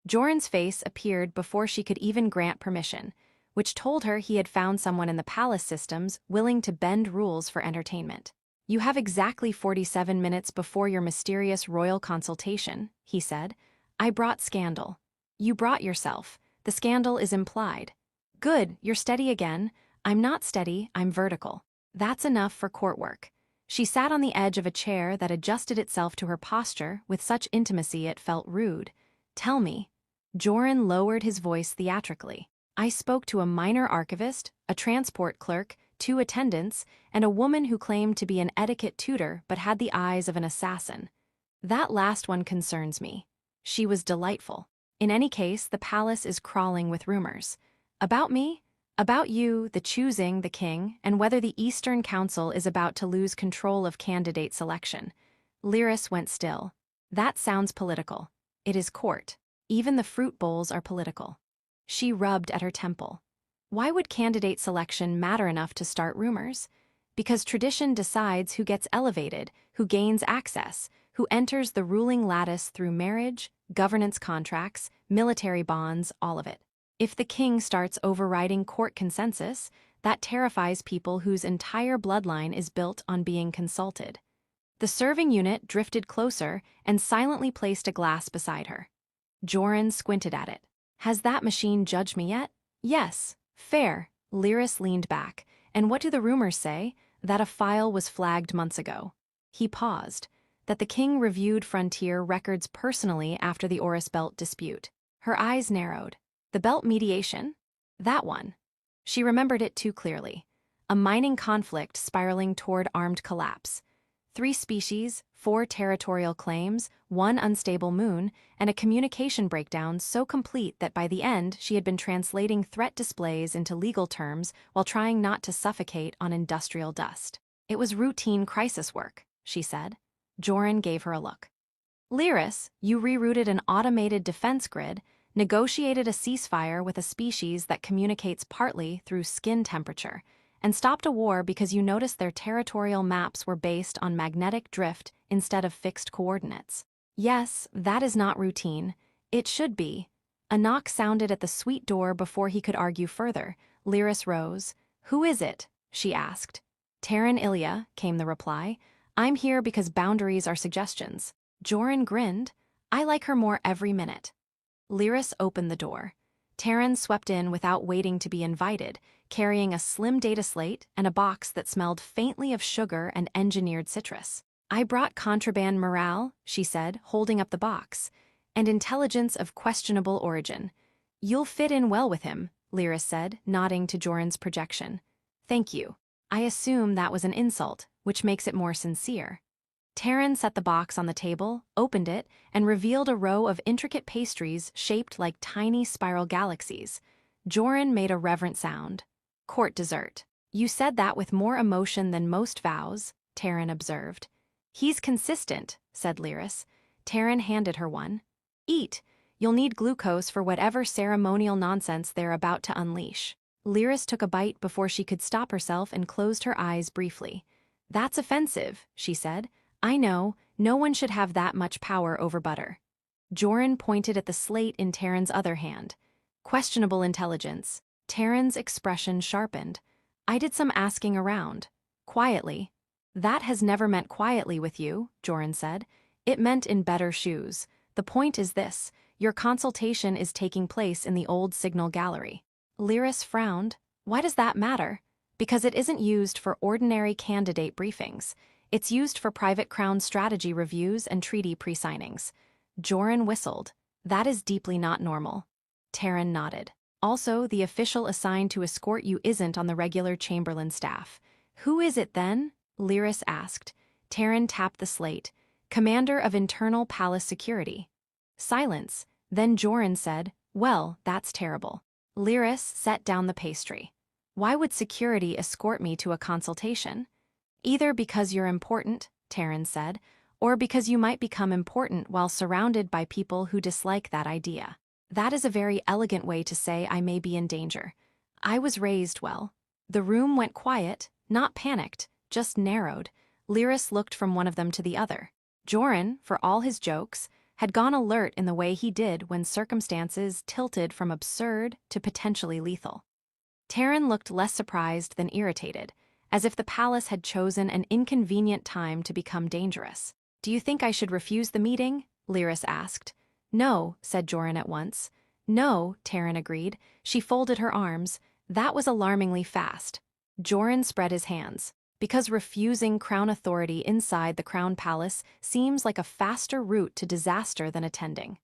Joran's face appeared before she could even grant permission, which told her he had found someone in the palace systems willing to bend rules for entertainment. "You have exactly 47 minutes before your mysterious royal consultation," he said. "I brought scandal." "You brought yourself. The scandal is implied." "Good, you're steady again." "I'm not steady, I'm vertical." "That's enough for court work." She sat on the edge of a chair that adjusted itself to her posture with such intimacy it felt rude. "Tell me." Joran lowered his voice theatrically. "I spoke to a minor archivist, a transport clerk, 2 attendants, and a woman who claimed to be an etiquette tutor but had the eyes of an assassin. That last one concerns me." She was delightful. "In any case, the palace is crawling with rumors." "About me?" "About you, the choosing, the king, and whether the Eastern Council is about to lose control of candidate selection." Lyris went still. "That sounds political." "It is court. Even the fruit bowls are political." She rubbed at her temple. Why would candidate selection matter enough to start rumors? Because tradition decides who gets elevated, who gains access, who enters the ruling lattice through marriage, governance contracts, military bonds, all of it. If the king starts overriding court consensus, that terrifies people whose entire bloodline is built on being consulted. The serving unit drifted closer and silently placed a glass beside her. Joran squinted at it. "Has that machine judged me yet?" "Yes." "Fair." Lyris leaned back. "And what do the rumors say?" "That a file was flagged months ago." He paused. that the king reviewed frontier records personally after the Oris Belt dispute. Her eyes narrowed. The Belt mediation? That one. She remembered it too clearly. A mining conflict spiraling toward armed collapse. 3 species, 4 territorial claims, 1 unstable moon, and a communication breakdown so complete that by the end she had been translating threat displays into legal terms while trying not to suffocate on industrial dust. It was routine crisis work, she said. Joran gave her a look. Lyris, you rerouted an automated defense grid, negotiated a ceasefire with a species that communicates partly through skin temperature, and stopped a war because you noticed their territorial maps were based on magnetic drift instead of fixed coordinates. Yes, that is not routine. It should be. A knock sounded at the suite door before he could argue further. Lyris rose. Who is it? She asked. Terran Ilya, came the reply. I'm here because boundaries are suggestions. Joran grinned. I like her more every minute. Lyris opened the door. Terran swept in without waiting to be invited, carrying a slim data slate and a box that smelled faintly of sugar and engineered citrus. I brought contraband morale, she said, holding up the box, and intelligence of questionable origin. You'll fit in well with him, Lyris said, nodding to Joran's projection. Thank you. I assume that was an insult, which makes it more sincere. Terran set the box on the table, opened it, and revealed a row of intricate pastries shaped like tiny spiral galaxies. Joran made a reverent sound. Court dessert. You said that with more emotion than most vows, Terran observed. He's consistent, said Lyris. Terran handed her one. Eat. You'll need glucose for whatever ceremonial nonsense they're about to unleash. Lyris took a bite before she could stop herself and closed her eyes briefly. That's offensive, she said. I know, no one should have that much power over butter. Joran pointed at the slate in Terran's other hand. Questionable intelligence. Terran's expression sharpened. I did some asking around. Quietly. That has never meant quietly with you, Joran said. It meant in better shoes. The point is this, your consultation is taking place in the old signal gallery. Lyris frowned. Why does that matter? Because it isn't used for ordinary candidate briefings. It's used for private crown strategy reviews and treaty pre-signings. Joran whistled. That is deeply not normal. Terran nodded. Also, the official assigned to escort you isn't on the regular Chamberlain staff. Who is it then? Lyris asked. Terran tapped the slate. Commander of Internal Palace Security. Silence. Then Joran said, well, that's terrible. Lyris set down the pastry. Why would security escort me to a consultation? Either because you're important, Terran said, or because you might become important while surrounded by people who dislike that idea. That is a very elegant way to say I may be in danger. I was raised well. The room went quiet, not panicked, just narrowed. Lyris looked from one of them to the other. Joran, for all his jokes, had gone alert in the way he did when circumstances tilted from absurd to potentially lethal. Terran looked less surprised than irritated, as if the palace had chosen an inconvenient time to become dangerous. Do you think I should refuse the meeting? Lyris asked. No, said Joran at once. No, Terran agreed. She folded her arms. That was alarmingly fast. Joran spread his hands. Because refusing crown authority inside the crown palace seems like a faster route to disaster than attending.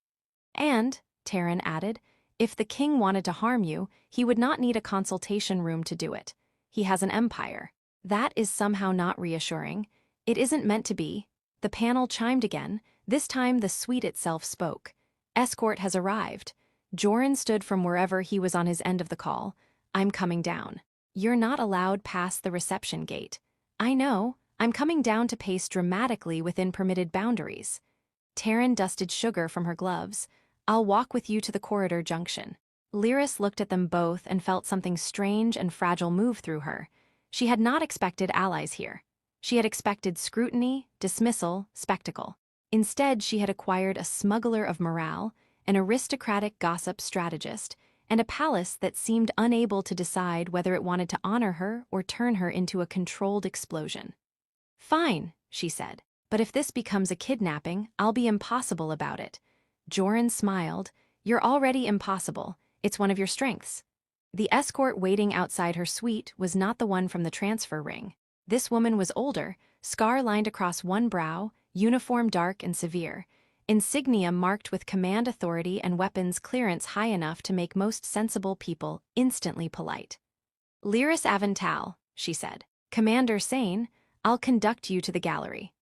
And, Terran added, if the king wanted to harm you, he would not need a consultation room to do it. He has an empire. That is somehow not reassuring. It isn't meant to be. The panel chimed again. This time the suite itself spoke. Escort has arrived. Joran stood from wherever he was on his end of the call. I'm coming down. You're not allowed past the reception gate. I know. I'm coming down to pace dramatically within permitted boundaries. Terran dusted sugar from her gloves. I'll walk with you to the corridor junction. Lyris looked at them both and felt something strange and fragile move through her. She had not expected allies here. She had expected scrutiny, dismissal, spectacle. Instead, she had acquired a smuggler of morale, an aristocratic gossip strategist, and a palace that seemed unable to decide whether it wanted to honor her or turn her into a controlled explosion. Fine, she said, but if this becomes a kidnapping, I'll be impossible about it. Joran smiled. You're already impossible. It's one of your strengths. The escort waiting outside her suite was not the one from the transfer ring. This woman was older, scar lined across one brow, uniform dark and severe, insignia marked with command authority and weapons clearance high enough to make most sensible people instantly polite. "Lyris Avental," she said. "Commander Sane, I'll conduct you to the gallery."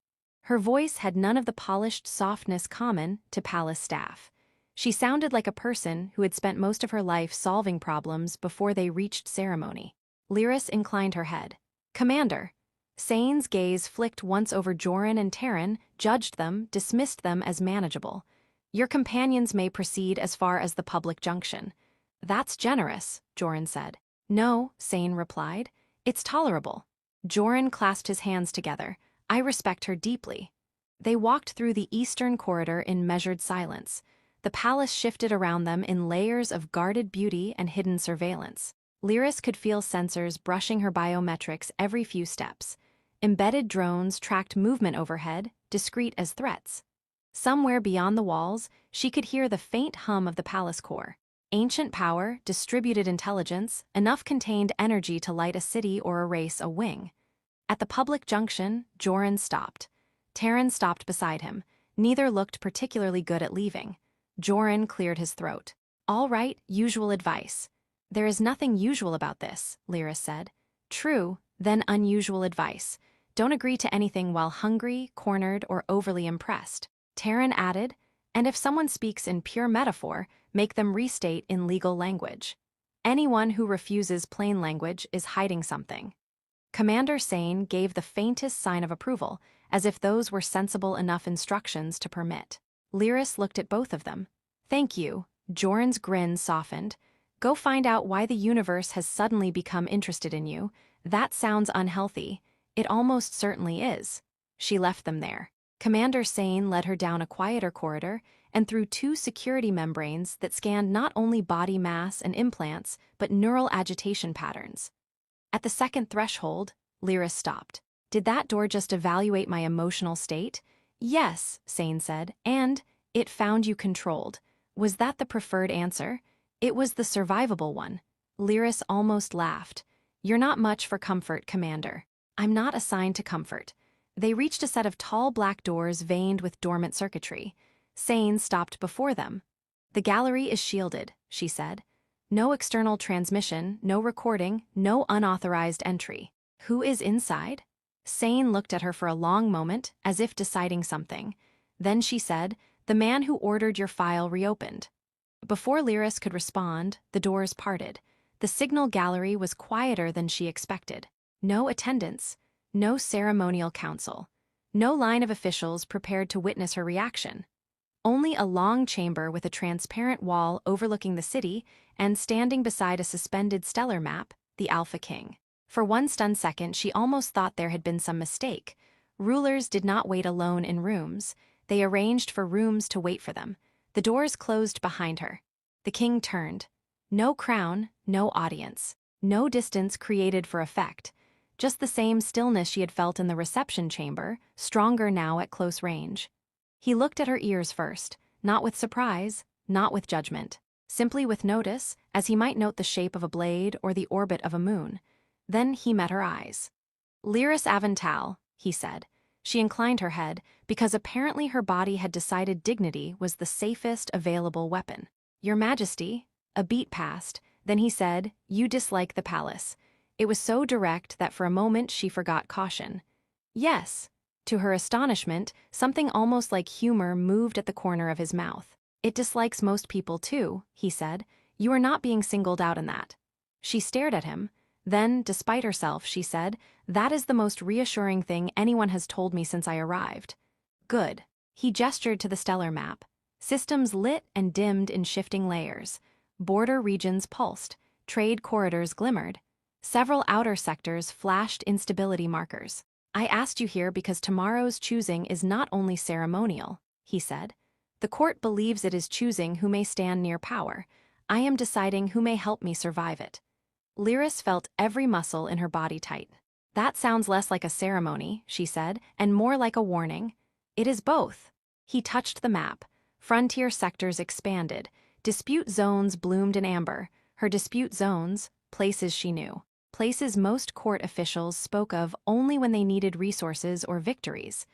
Her voice had none of the polished softness common to palace staff. She sounded like a person who had spent most of her life solving problems before they reached ceremony. Lyris inclined her head. "Commander." Sane's gaze flicked once over Joran and Terran, judged them, dismissed them as manageable. "Your companions may proceed as far as the public junction." "That's generous," Joran said. "No," Sane replied. "It's tolerable." Joran clasped his hands together. "I respect her deeply." They walked through the eastern corridor in measured silence. The palace shifted around them in layers of guarded beauty and hidden surveillance. Lyris could feel sensors brushing her biometrics every few steps. Embedded drones tracked movement overhead, discreet as threats. Somewhere beyond the walls, she could hear the faint hum of the palace core. Ancient power, distributed intelligence, enough contained energy to light a city or erase a wing. At the public junction, Joran stopped. Terran stopped beside him. Neither looked particularly good at leaving. Joran cleared his throat. "All right, usual advice." "There is nothing usual about this," Lyris said. "True, then unusual advice. Don't agree to anything while hungry, cornered, or overly impressed." Terran added, "And if someone speaks in pure metaphor, make them restate in legal language. Anyone who refuses plain language is hiding something." Commander Sane gave the faintest sign of approval, as if those were sensible enough instructions to permit. Lyris looked at both of them. "Thank you." Joran's grin softened. "Go find out why the universe has suddenly become interested in you. That sounds unhealthy. It almost certainly is." She left them there. Commander Sane led her down a quieter corridor and through two security membranes that scanned not only body mass and implants, but neural agitation patterns. At the second threshold, Lyris stopped. "Did that door just evaluate my emotional state?" "Yes," Sane said, "and it found you controlled." Was that the preferred answer? It was the survivable one. Lyris almost laughed. "You're not much for comfort, Commander." "I'm not assigned to comfort." They reached a set of tall black doors veined with dormant circuitry. Sane stopped before them. "The gallery is shielded," she said. "No external transmission, no recording, no unauthorized entry." "Who is inside?" Sane looked at her for a long moment, as if deciding something. Then she said, "The man who ordered your file reopened." Before Lyris could respond, the doors parted. The signal gallery was quieter than she expected. No attendants, no ceremonial council, no line of officials prepared to witness her reaction. Only a long chamber with a transparent wall overlooking the city and standing beside a suspended stellar map, the Alpha King. For one stunned second, she almost thought there had been some mistake. Rulers did not wait alone in rooms. They arranged for rooms to wait for them. The doors closed behind her. The king turned. No crown, no audience. No distance created for effect. Just the same stillness she had felt in the reception chamber, stronger now at close range. He looked at her ears first, not with surprise, not with judgment. Simply with notice, as he might note the shape of a blade or the orbit of a moon. Then he met her eyes. "Lyris Avental," he said. She inclined her head, because apparently her body had decided dignity was the safest available weapon. "Your Majesty." A beat passed, then he said, "You dislike the palace." It was so direct that for a moment she forgot caution. "Yes." To her astonishment, something almost like humor moved at the corner of his mouth. "It dislikes most people too," he said. "You are not being singled out in that." She stared at him. Then, despite herself, she said, "That is the most reassuring thing anyone has told me since I arrived." "Good." He gestured to the stellar map. Systems lit and dimmed in shifting layers. Border regions pulsed. Trade corridors glimmered. Several outer sectors flashed instability markers. "I asked you here because tomorrow's choosing is not only ceremonial," he said. "The court believes it is choosing who may stand near power. I am deciding who may help me survive it." Lyris felt every muscle in her body tighten. "That sounds less like a ceremony," she said, "and more like a warning." "It is both." He touched the map. Frontier sectors expanded. Dispute zones bloomed in amber. Her dispute zones, places she knew. Places most court officials spoke of only when they needed resources or victories.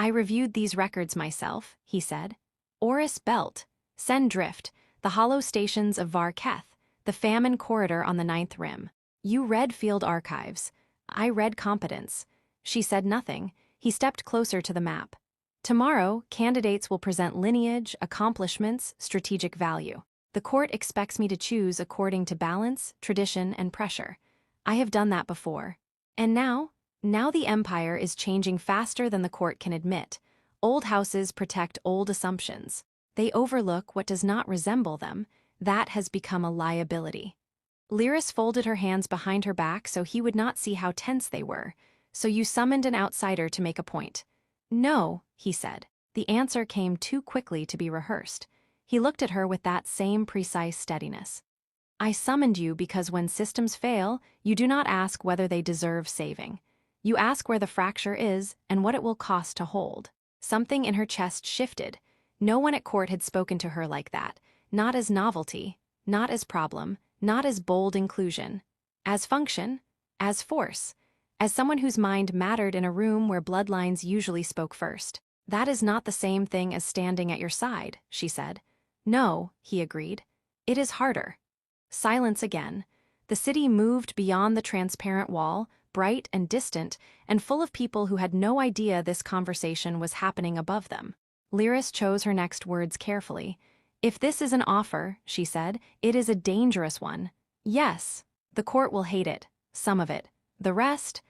I reviewed these records myself, he said. Oris Belt, Sendrift, the hollow stations of Varketh, the famine corridor on the Ninth Rim. You read field archives. I read competence. She said nothing. He stepped closer to the map. Tomorrow, candidates will present lineage, accomplishments, strategic value. The court expects me to choose according to balance, tradition, and pressure. I have done that before. And now the empire is changing faster than the court can admit. Old houses protect old assumptions. They overlook what does not resemble them. That has become a liability. Lyris folded her hands behind her back so he would not see how tense they were. So you summoned an outsider to make a point. No, he said. The answer came too quickly to be rehearsed. He looked at her with that same precise steadiness. I summoned you because when systems fail, you do not ask whether they deserve saving. You ask where the fracture is and what it will cost to hold. Something in her chest shifted. No one at court had spoken to her like that, not as novelty, not as problem, not as bold inclusion. As function, as force, as someone whose mind mattered in a room where bloodlines usually spoke first. That is not the same thing as standing at your side, she said. No, he agreed. It is harder. Silence again. The city moved beyond the transparent wall, bright and distant, and full of people who had no idea this conversation was happening above them. Lyris chose her next words carefully. If this is an offer, she said, it is a dangerous one. Yes, the court will hate it, some of it. The rest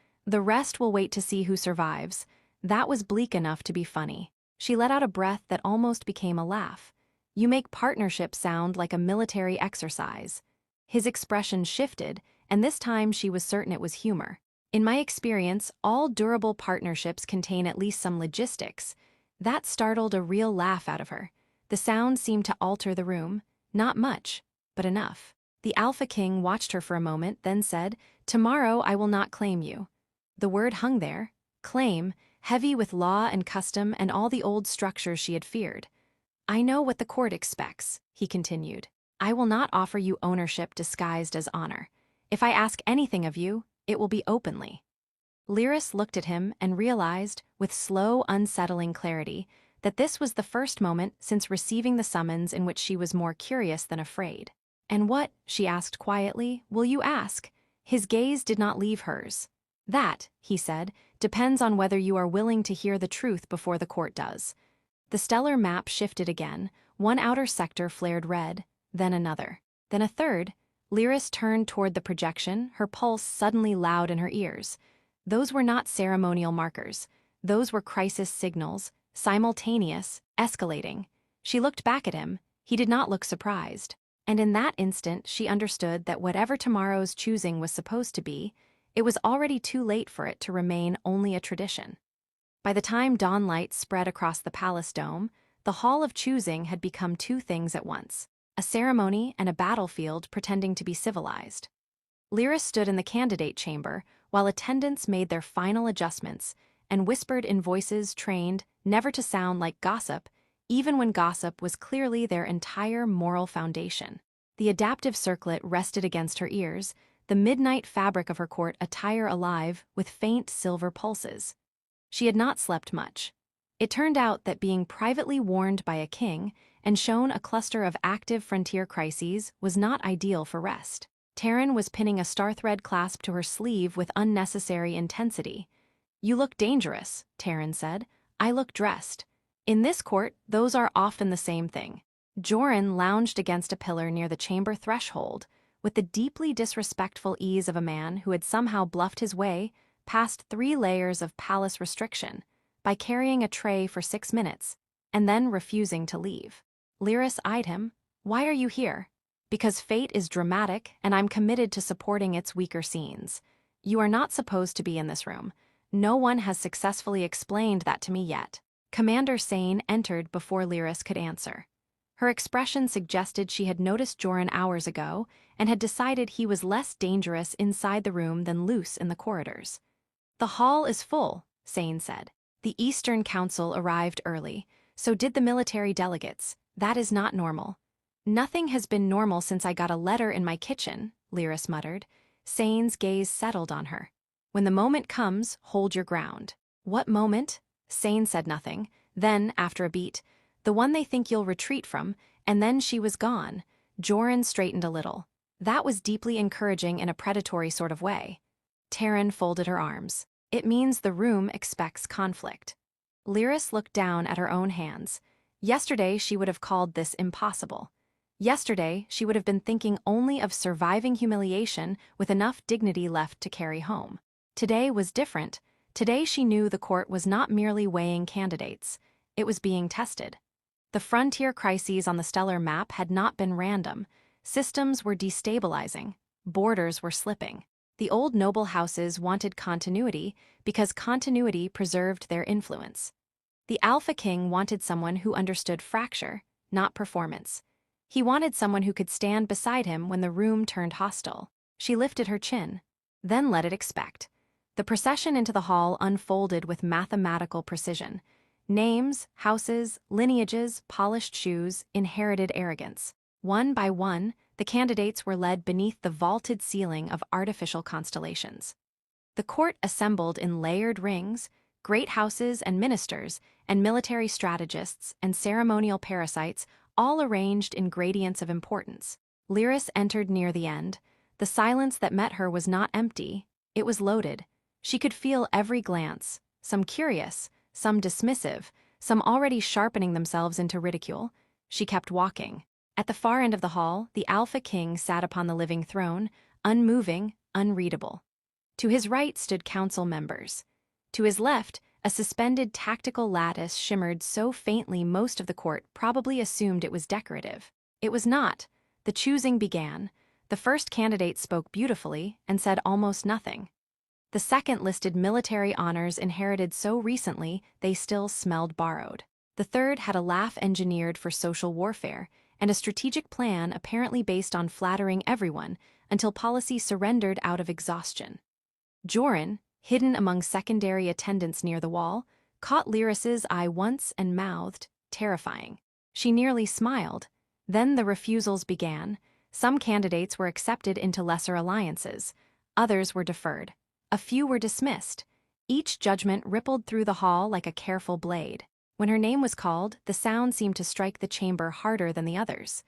will wait to see who survives. That was bleak enough to be funny. She let out a breath that almost became a laugh. You make partnership sound like a military exercise. His expression shifted, and this time she was certain it was humor. In my experience, all durable partnerships contain at least some logistics. That startled a real laugh out of her. The sound seemed to alter the room. Not much, but enough. The Alpha King watched her for a moment, then said, Tomorrow I will not claim you. The word hung there. Claim, heavy with law and custom and all the old structures she had feared. I know what the court expects, he continued. I will not offer you ownership disguised as honor. If I ask anything of you, it will be openly. Lyris looked at him and realized, with slow, unsettling clarity, that this was the first moment since receiving the summons in which she was more curious than afraid. And what, she asked quietly, will you ask? His gaze did not leave hers. That, he said, depends on whether you are willing to hear the truth before the court does. The stellar map shifted again. One outer sector flared red, then another, then a third. Lyris turned toward the projection, her pulse suddenly loud in her ears. Those were not ceremonial markers. Those were crisis signals, simultaneous, escalating. She looked back at him. He did not look surprised. And in that instant, she understood that whatever tomorrow's choosing was supposed to be, it was already too late for it to remain only a tradition. By the time dawnlight spread across the palace dome, the Hall of Choosing had become two things at once, a ceremony and a battlefield pretending to be civilized. Lyris stood in the candidate chamber while attendants made their final adjustments and whispered in voices trained never to sound like gossip, even when gossip was clearly their entire moral foundation. The adaptive circlet rested against her ears, the midnight fabric of her court attire alive with faint silver pulses. She had not slept much. It turned out that being privately warned by a king and shown a cluster of active frontier crises was not ideal for rest. Taryn was pinning a star-thread clasp to her sleeve with unnecessary intensity. You look dangerous, Taryn said. I look dressed. In this court, those are often the same thing. Joran lounged against a pillar near the chamber threshold, with the deeply disrespectful ease of a man who had somehow bluffed his way past 3 layers of palace restriction by carrying a tray for 6 minutes and then refusing to leave. Lyris eyed him. Why are you here? Because fate is dramatic and I'm committed to supporting its weaker scenes. You are not supposed to be in this room. No one has successfully explained that to me yet. Commander Sane entered before Lyris could answer. Her expression suggested she had noticed Joran hours ago and had decided he was less dangerous inside the room than loose in the corridors. The hall is full, Sane said. The Eastern Council arrived early, so did the military delegates. That is not normal. Nothing has been normal since I got a letter in my kitchen, Lyris muttered. Sane's gaze settled on her. When the moment comes, hold your ground. What moment? Sane said nothing. Then, after a beat, "The one they think you'll retreat from," and then she was gone. Joran straightened a little. That was deeply encouraging in a predatory sort of way. Taryn folded her arms. "It means the room expects conflict." Lyris looked down at her own hands. Yesterday she would have called this impossible. Yesterday she would have been thinking only of surviving humiliation with enough dignity left to carry home. Today was different. Today she knew the court was not merely weighing candidates. It was being tested. The frontier crises on the stellar map had not been random. Systems were destabilizing. Borders were slipping. The old noble houses wanted continuity because continuity preserved their influence. The Alpha King wanted someone who understood fracture, not performance. He wanted someone who could stand beside him when the room turned hostile. She lifted her chin, then let it expect. The procession into the hall unfolded with mathematical precision. Names, houses, lineages, polished shoes, inherited arrogance. One by one, the candidates were led beneath the vaulted ceiling of artificial constellations. The court assembled in layered rings, great houses and ministers, and military strategists and ceremonial parasites, all arranged in gradients of importance. Lyris entered near the end. The silence that met her was not empty, it was loaded. She could feel every glance, some curious, some dismissive, some already sharpening themselves into ridicule. She kept walking. At the far end of the hall, the Alpha King sat upon the living throne, unmoving, unreadable. To his right stood council members. To his left, a suspended tactical lattice shimmered so faintly most of the court probably assumed it was decorative. It was not. The choosing began. The first candidate spoke beautifully and said almost nothing. The second listed military honors inherited so recently they still smelled borrowed. The third had a laugh engineered for social warfare, and a strategic plan apparently based on flattering everyone until policy surrendered out of exhaustion. Joran, hidden among secondary attendants near the wall, caught Lyris's eye once and mouthed, "Terrifying." She nearly smiled. Then the refusals began. Some candidates were accepted into lesser alliances. Others were deferred. A few were dismissed. Each judgment rippled through the hall like a careful blade. When her name was called, the sound seemed to strike the chamber harder than the others.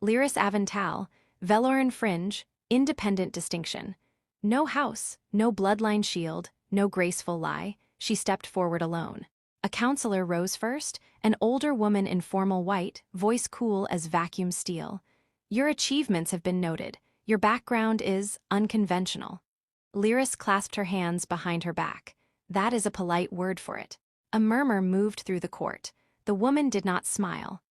Lyris Avental, Veloran Fringe, independent distinction. No house, no bloodline shield, no graceful lie, she stepped forward alone. A counselor rose first, an older woman in formal white, voice cool as vacuum steel. "Your achievements have been noted. Your background is unconventional." Lyris clasped her hands behind her back. That is a polite word for it. A murmur moved through the court. The woman did not smile.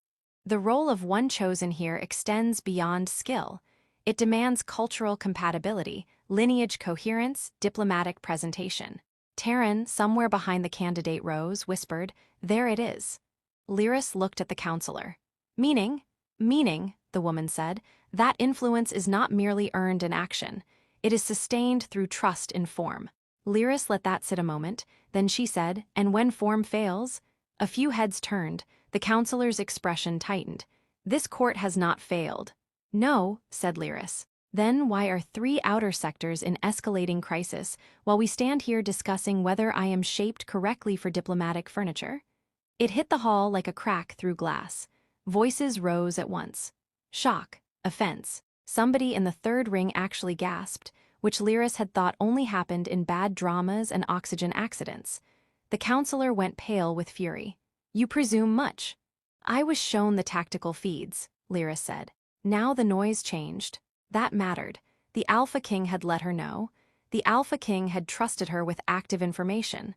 The role of one chosen here extends beyond skill. It demands cultural compatibility, lineage coherence, diplomatic presentation. Taryn, somewhere behind the candidate rows, whispered, "There it is." Lyris looked at the counselor. Meaning, the woman said, that influence is not merely earned in action. It is sustained through trust in form. Lyris let that sit a moment, then she said, "And when form fails?" A few heads turned, the counselor's expression tightened. "This court has not failed." "No," said Lyris. "Then why are 3 outer sectors in escalating crisis while we stand here discussing whether I am shaped correctly for diplomatic furniture?" It hit the hall like a crack through glass. Voices rose at once. Shock, offense. Somebody in the third ring actually gasped, which Lyris had thought only happened in bad dramas and oxygen accidents. The counselor went pale with fury. "You presume much." "I was shown the tactical feeds," Lyris said. Now the noise changed. That mattered. The Alpha King had let her know. The Alpha King had trusted her with active information.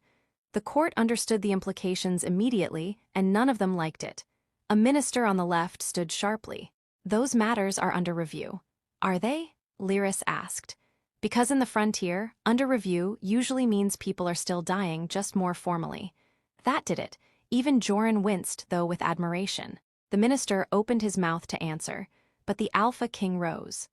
The court understood the implications immediately, and none of them liked it. A minister on the left stood sharply. "Those matters are under review." "Are they?" Lyris asked. Because in the frontier, under review usually means people are still dying, just more formally. That did it. Even Joran winced, though with admiration. The minister opened his mouth to answer, but the Alpha King rose.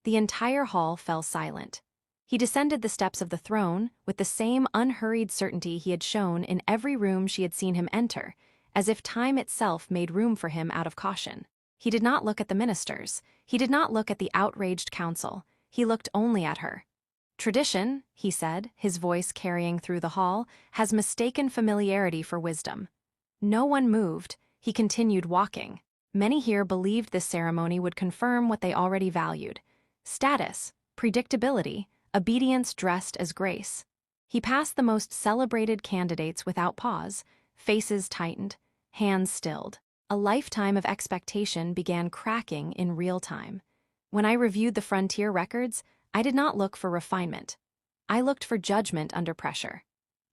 The entire hall fell silent. He descended the steps of the throne with the same unhurried certainty he had shown in every room she had seen him enter, as if time itself made room for him out of caution. He did not look at the ministers. He did not look at the outraged council. He looked only at her. Tradition, he said, his voice carrying through the hall, has mistaken familiarity for wisdom. No one moved. He continued walking. Many here believed this ceremony would confirm what they already valued: status, predictability, obedience dressed as grace. He passed the most celebrated candidates without pause, faces tightened, hands stilled. A lifetime of expectation began cracking in real time. When I reviewed the frontier records, I did not look for refinement. I looked for judgment under pressure.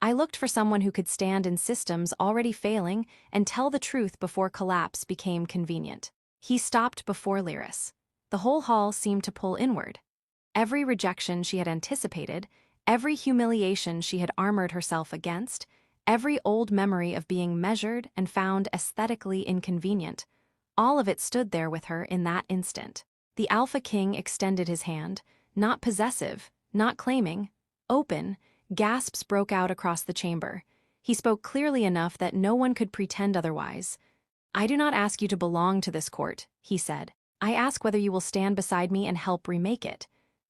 I looked for someone who could stand in systems already failing and tell the truth before collapse became convenient. He stopped before Lyris. The whole hall seemed to pull inward. Every rejection she had anticipated, every humiliation she had armored herself against, every old memory of being measured and found aesthetically inconvenient, all of it stood there with her in that instant. The Alpha King extended his hand, not possessive, not claiming, open. Gasps broke out across the chamber. He spoke clearly enough that no one could pretend otherwise. "I do not ask you to belong to this court," he said. "I ask whether you will stand beside me and help remake it."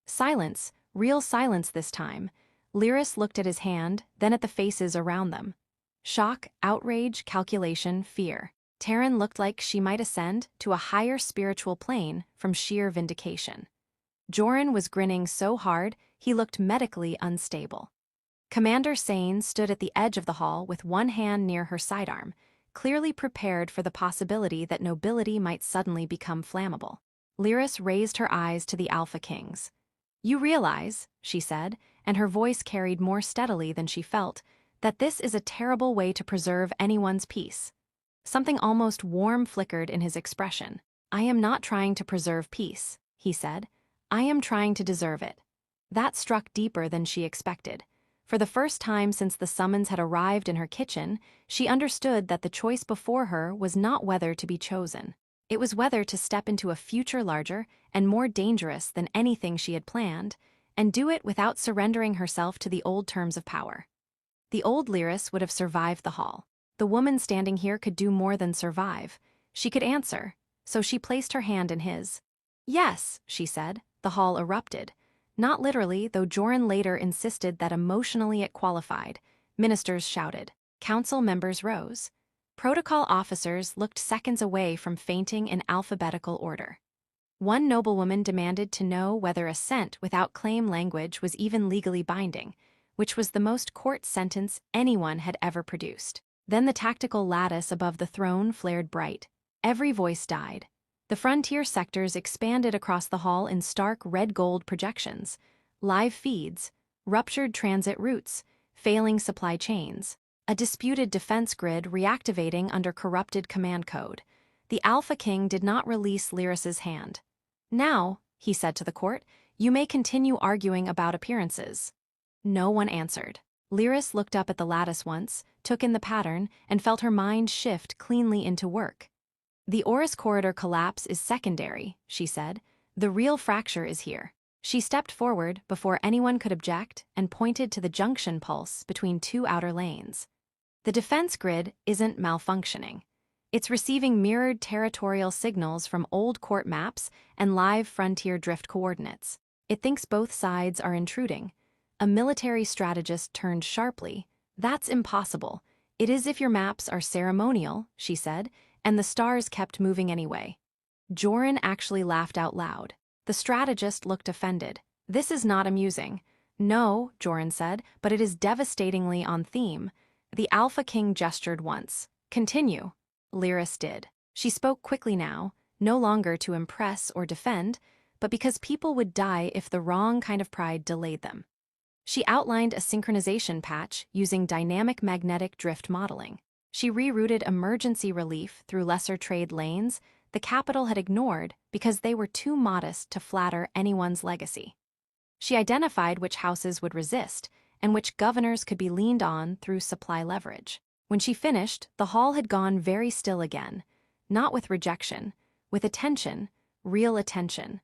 Silence, real silence this time. Lyris looked at his hand, then at the faces around them. Shock, outrage, calculation, fear. Taryn looked like she might ascend to a higher spiritual plane from sheer vindication. Joran was grinning so hard he looked medically unstable. Commander Sane stood at the edge of the hall with one hand near her sidearm, clearly prepared for the possibility that nobility might suddenly become flammable. Lyris raised her eyes to the Alpha Kings. "You realize," she said, and her voice carried more steadily than she felt, "that this is a terrible way to preserve anyone's peace." Something almost warm flickered in his expression. "I am not trying to preserve peace," he said. "I am trying to deserve it." That struck deeper than she expected. For the first time since the summons had arrived in her kitchen, she understood that the choice before her was not whether to be chosen. It was whether to step into a future larger and more dangerous than anything she had planned, and do it without surrendering herself to the old terms of power. The old Lyris would have survived the hall. The woman standing here could do more than survive. She could answer, so she placed her hand in his. "Yes," she said. The hall erupted. Not literally, though Joran later insisted that emotionally it qualified. Ministers shouted. Council members rose. Protocol officers looked seconds away from fainting in alphabetical order. One noblewoman demanded to know whether assent without claim language was even legally binding, which was the most court sentence anyone had ever produced. Then the tactical lattice above the throne flared bright. Every voice died. The frontier sectors expanded across the hall in stark red-gold projections, live feeds, ruptured transit routes, failing supply chains, a disputed defense grid reactivating under corrupted command code. The Alpha King did not release Lyris's hand. "Now," he said to the court, "you may continue arguing about appearances." No one answered. Lyris looked up at the lattice once, took in the pattern, and felt her mind shift cleanly into work. "The Oris corridor collapse is secondary," she said. "The real fracture is here." She stepped forward before anyone could object and pointed to the junction pulse between two outer lanes. "The defense grid isn't malfunctioning. It's receiving mirrored territorial signals from old court maps and live frontier drift coordinates. It thinks both sides are intruding." A military strategist turned sharply. "That's impossible. It is if your maps are ceremonial," she said, "and the stars kept moving anyway." Joran actually laughed out loud. The strategist looked offended. "This is not amusing." "No," Joran said, "but it is devastatingly on theme." The Alpha King gestured once. "Continue." Lyris did. She spoke quickly now, no longer to impress or defend, but because people would die if the wrong kind of pride delayed them. She outlined a synchronization patch using dynamic magnetic drift modeling. She rerouted emergency relief through lesser trade lanes the capital had ignored because they were too modest to flatter anyone's legacy. She identified which houses would resist and which governors could be leaned on through supply leverage. When she finished, the hall had gone very still again, not with rejection, with attention, real attention.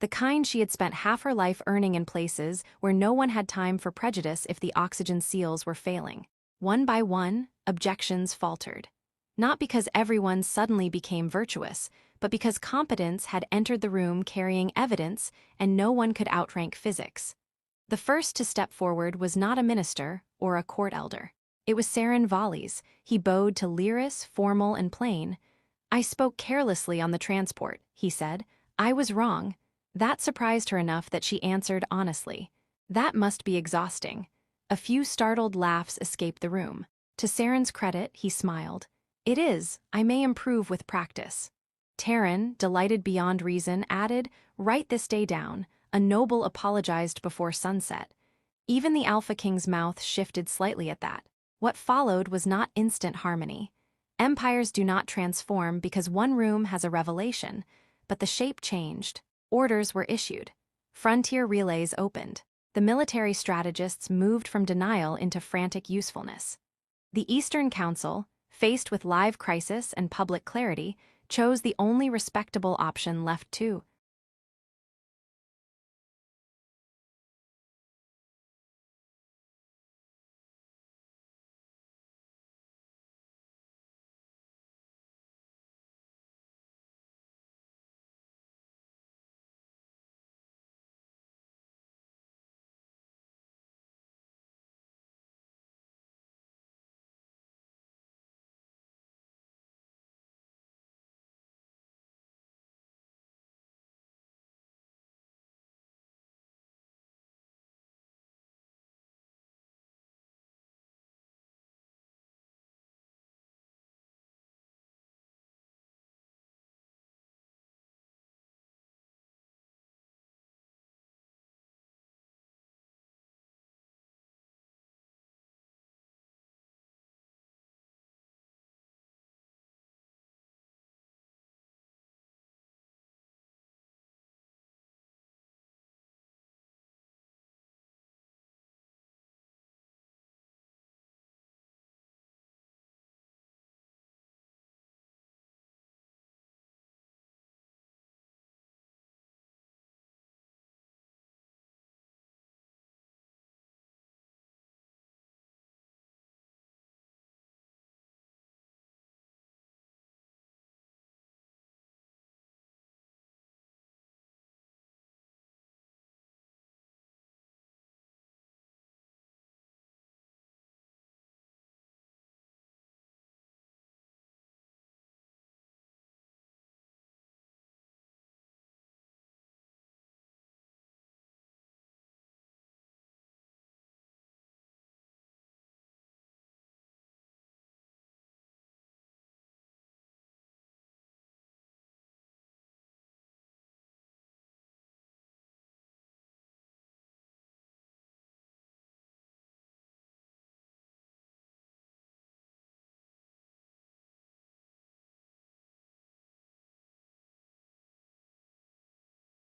The kind she had spent half her life earning in places where no one had time for prejudice if the oxygen seals were failing. One by one, objections faltered. Not because everyone suddenly became virtuous, but because competence had entered the room carrying evidence and no one could outrank physics. The first to step forward was not a minister or a court elder. It was Saren Valles. He bowed to Lyris, formal and plain. "I spoke carelessly on the transport," he said. "I was wrong." That surprised her enough that she answered honestly. "That must be exhausting." A few startled laughs escaped the room. To Saren's credit, he smiled. "It is. I may improve with practice." Taryn, delighted beyond reason, added, "Write this day down. A noble apologized before sunset." Even the Alpha King's mouth shifted slightly at that. What followed was not instant harmony. Empires do not transform because one room has a revelation, but the shape changed. Orders were issued. Frontier relays opened. The military strategists moved from denial into frantic usefulness. The Eastern Council, faced with live crisis and public clarity, chose the only respectable option left to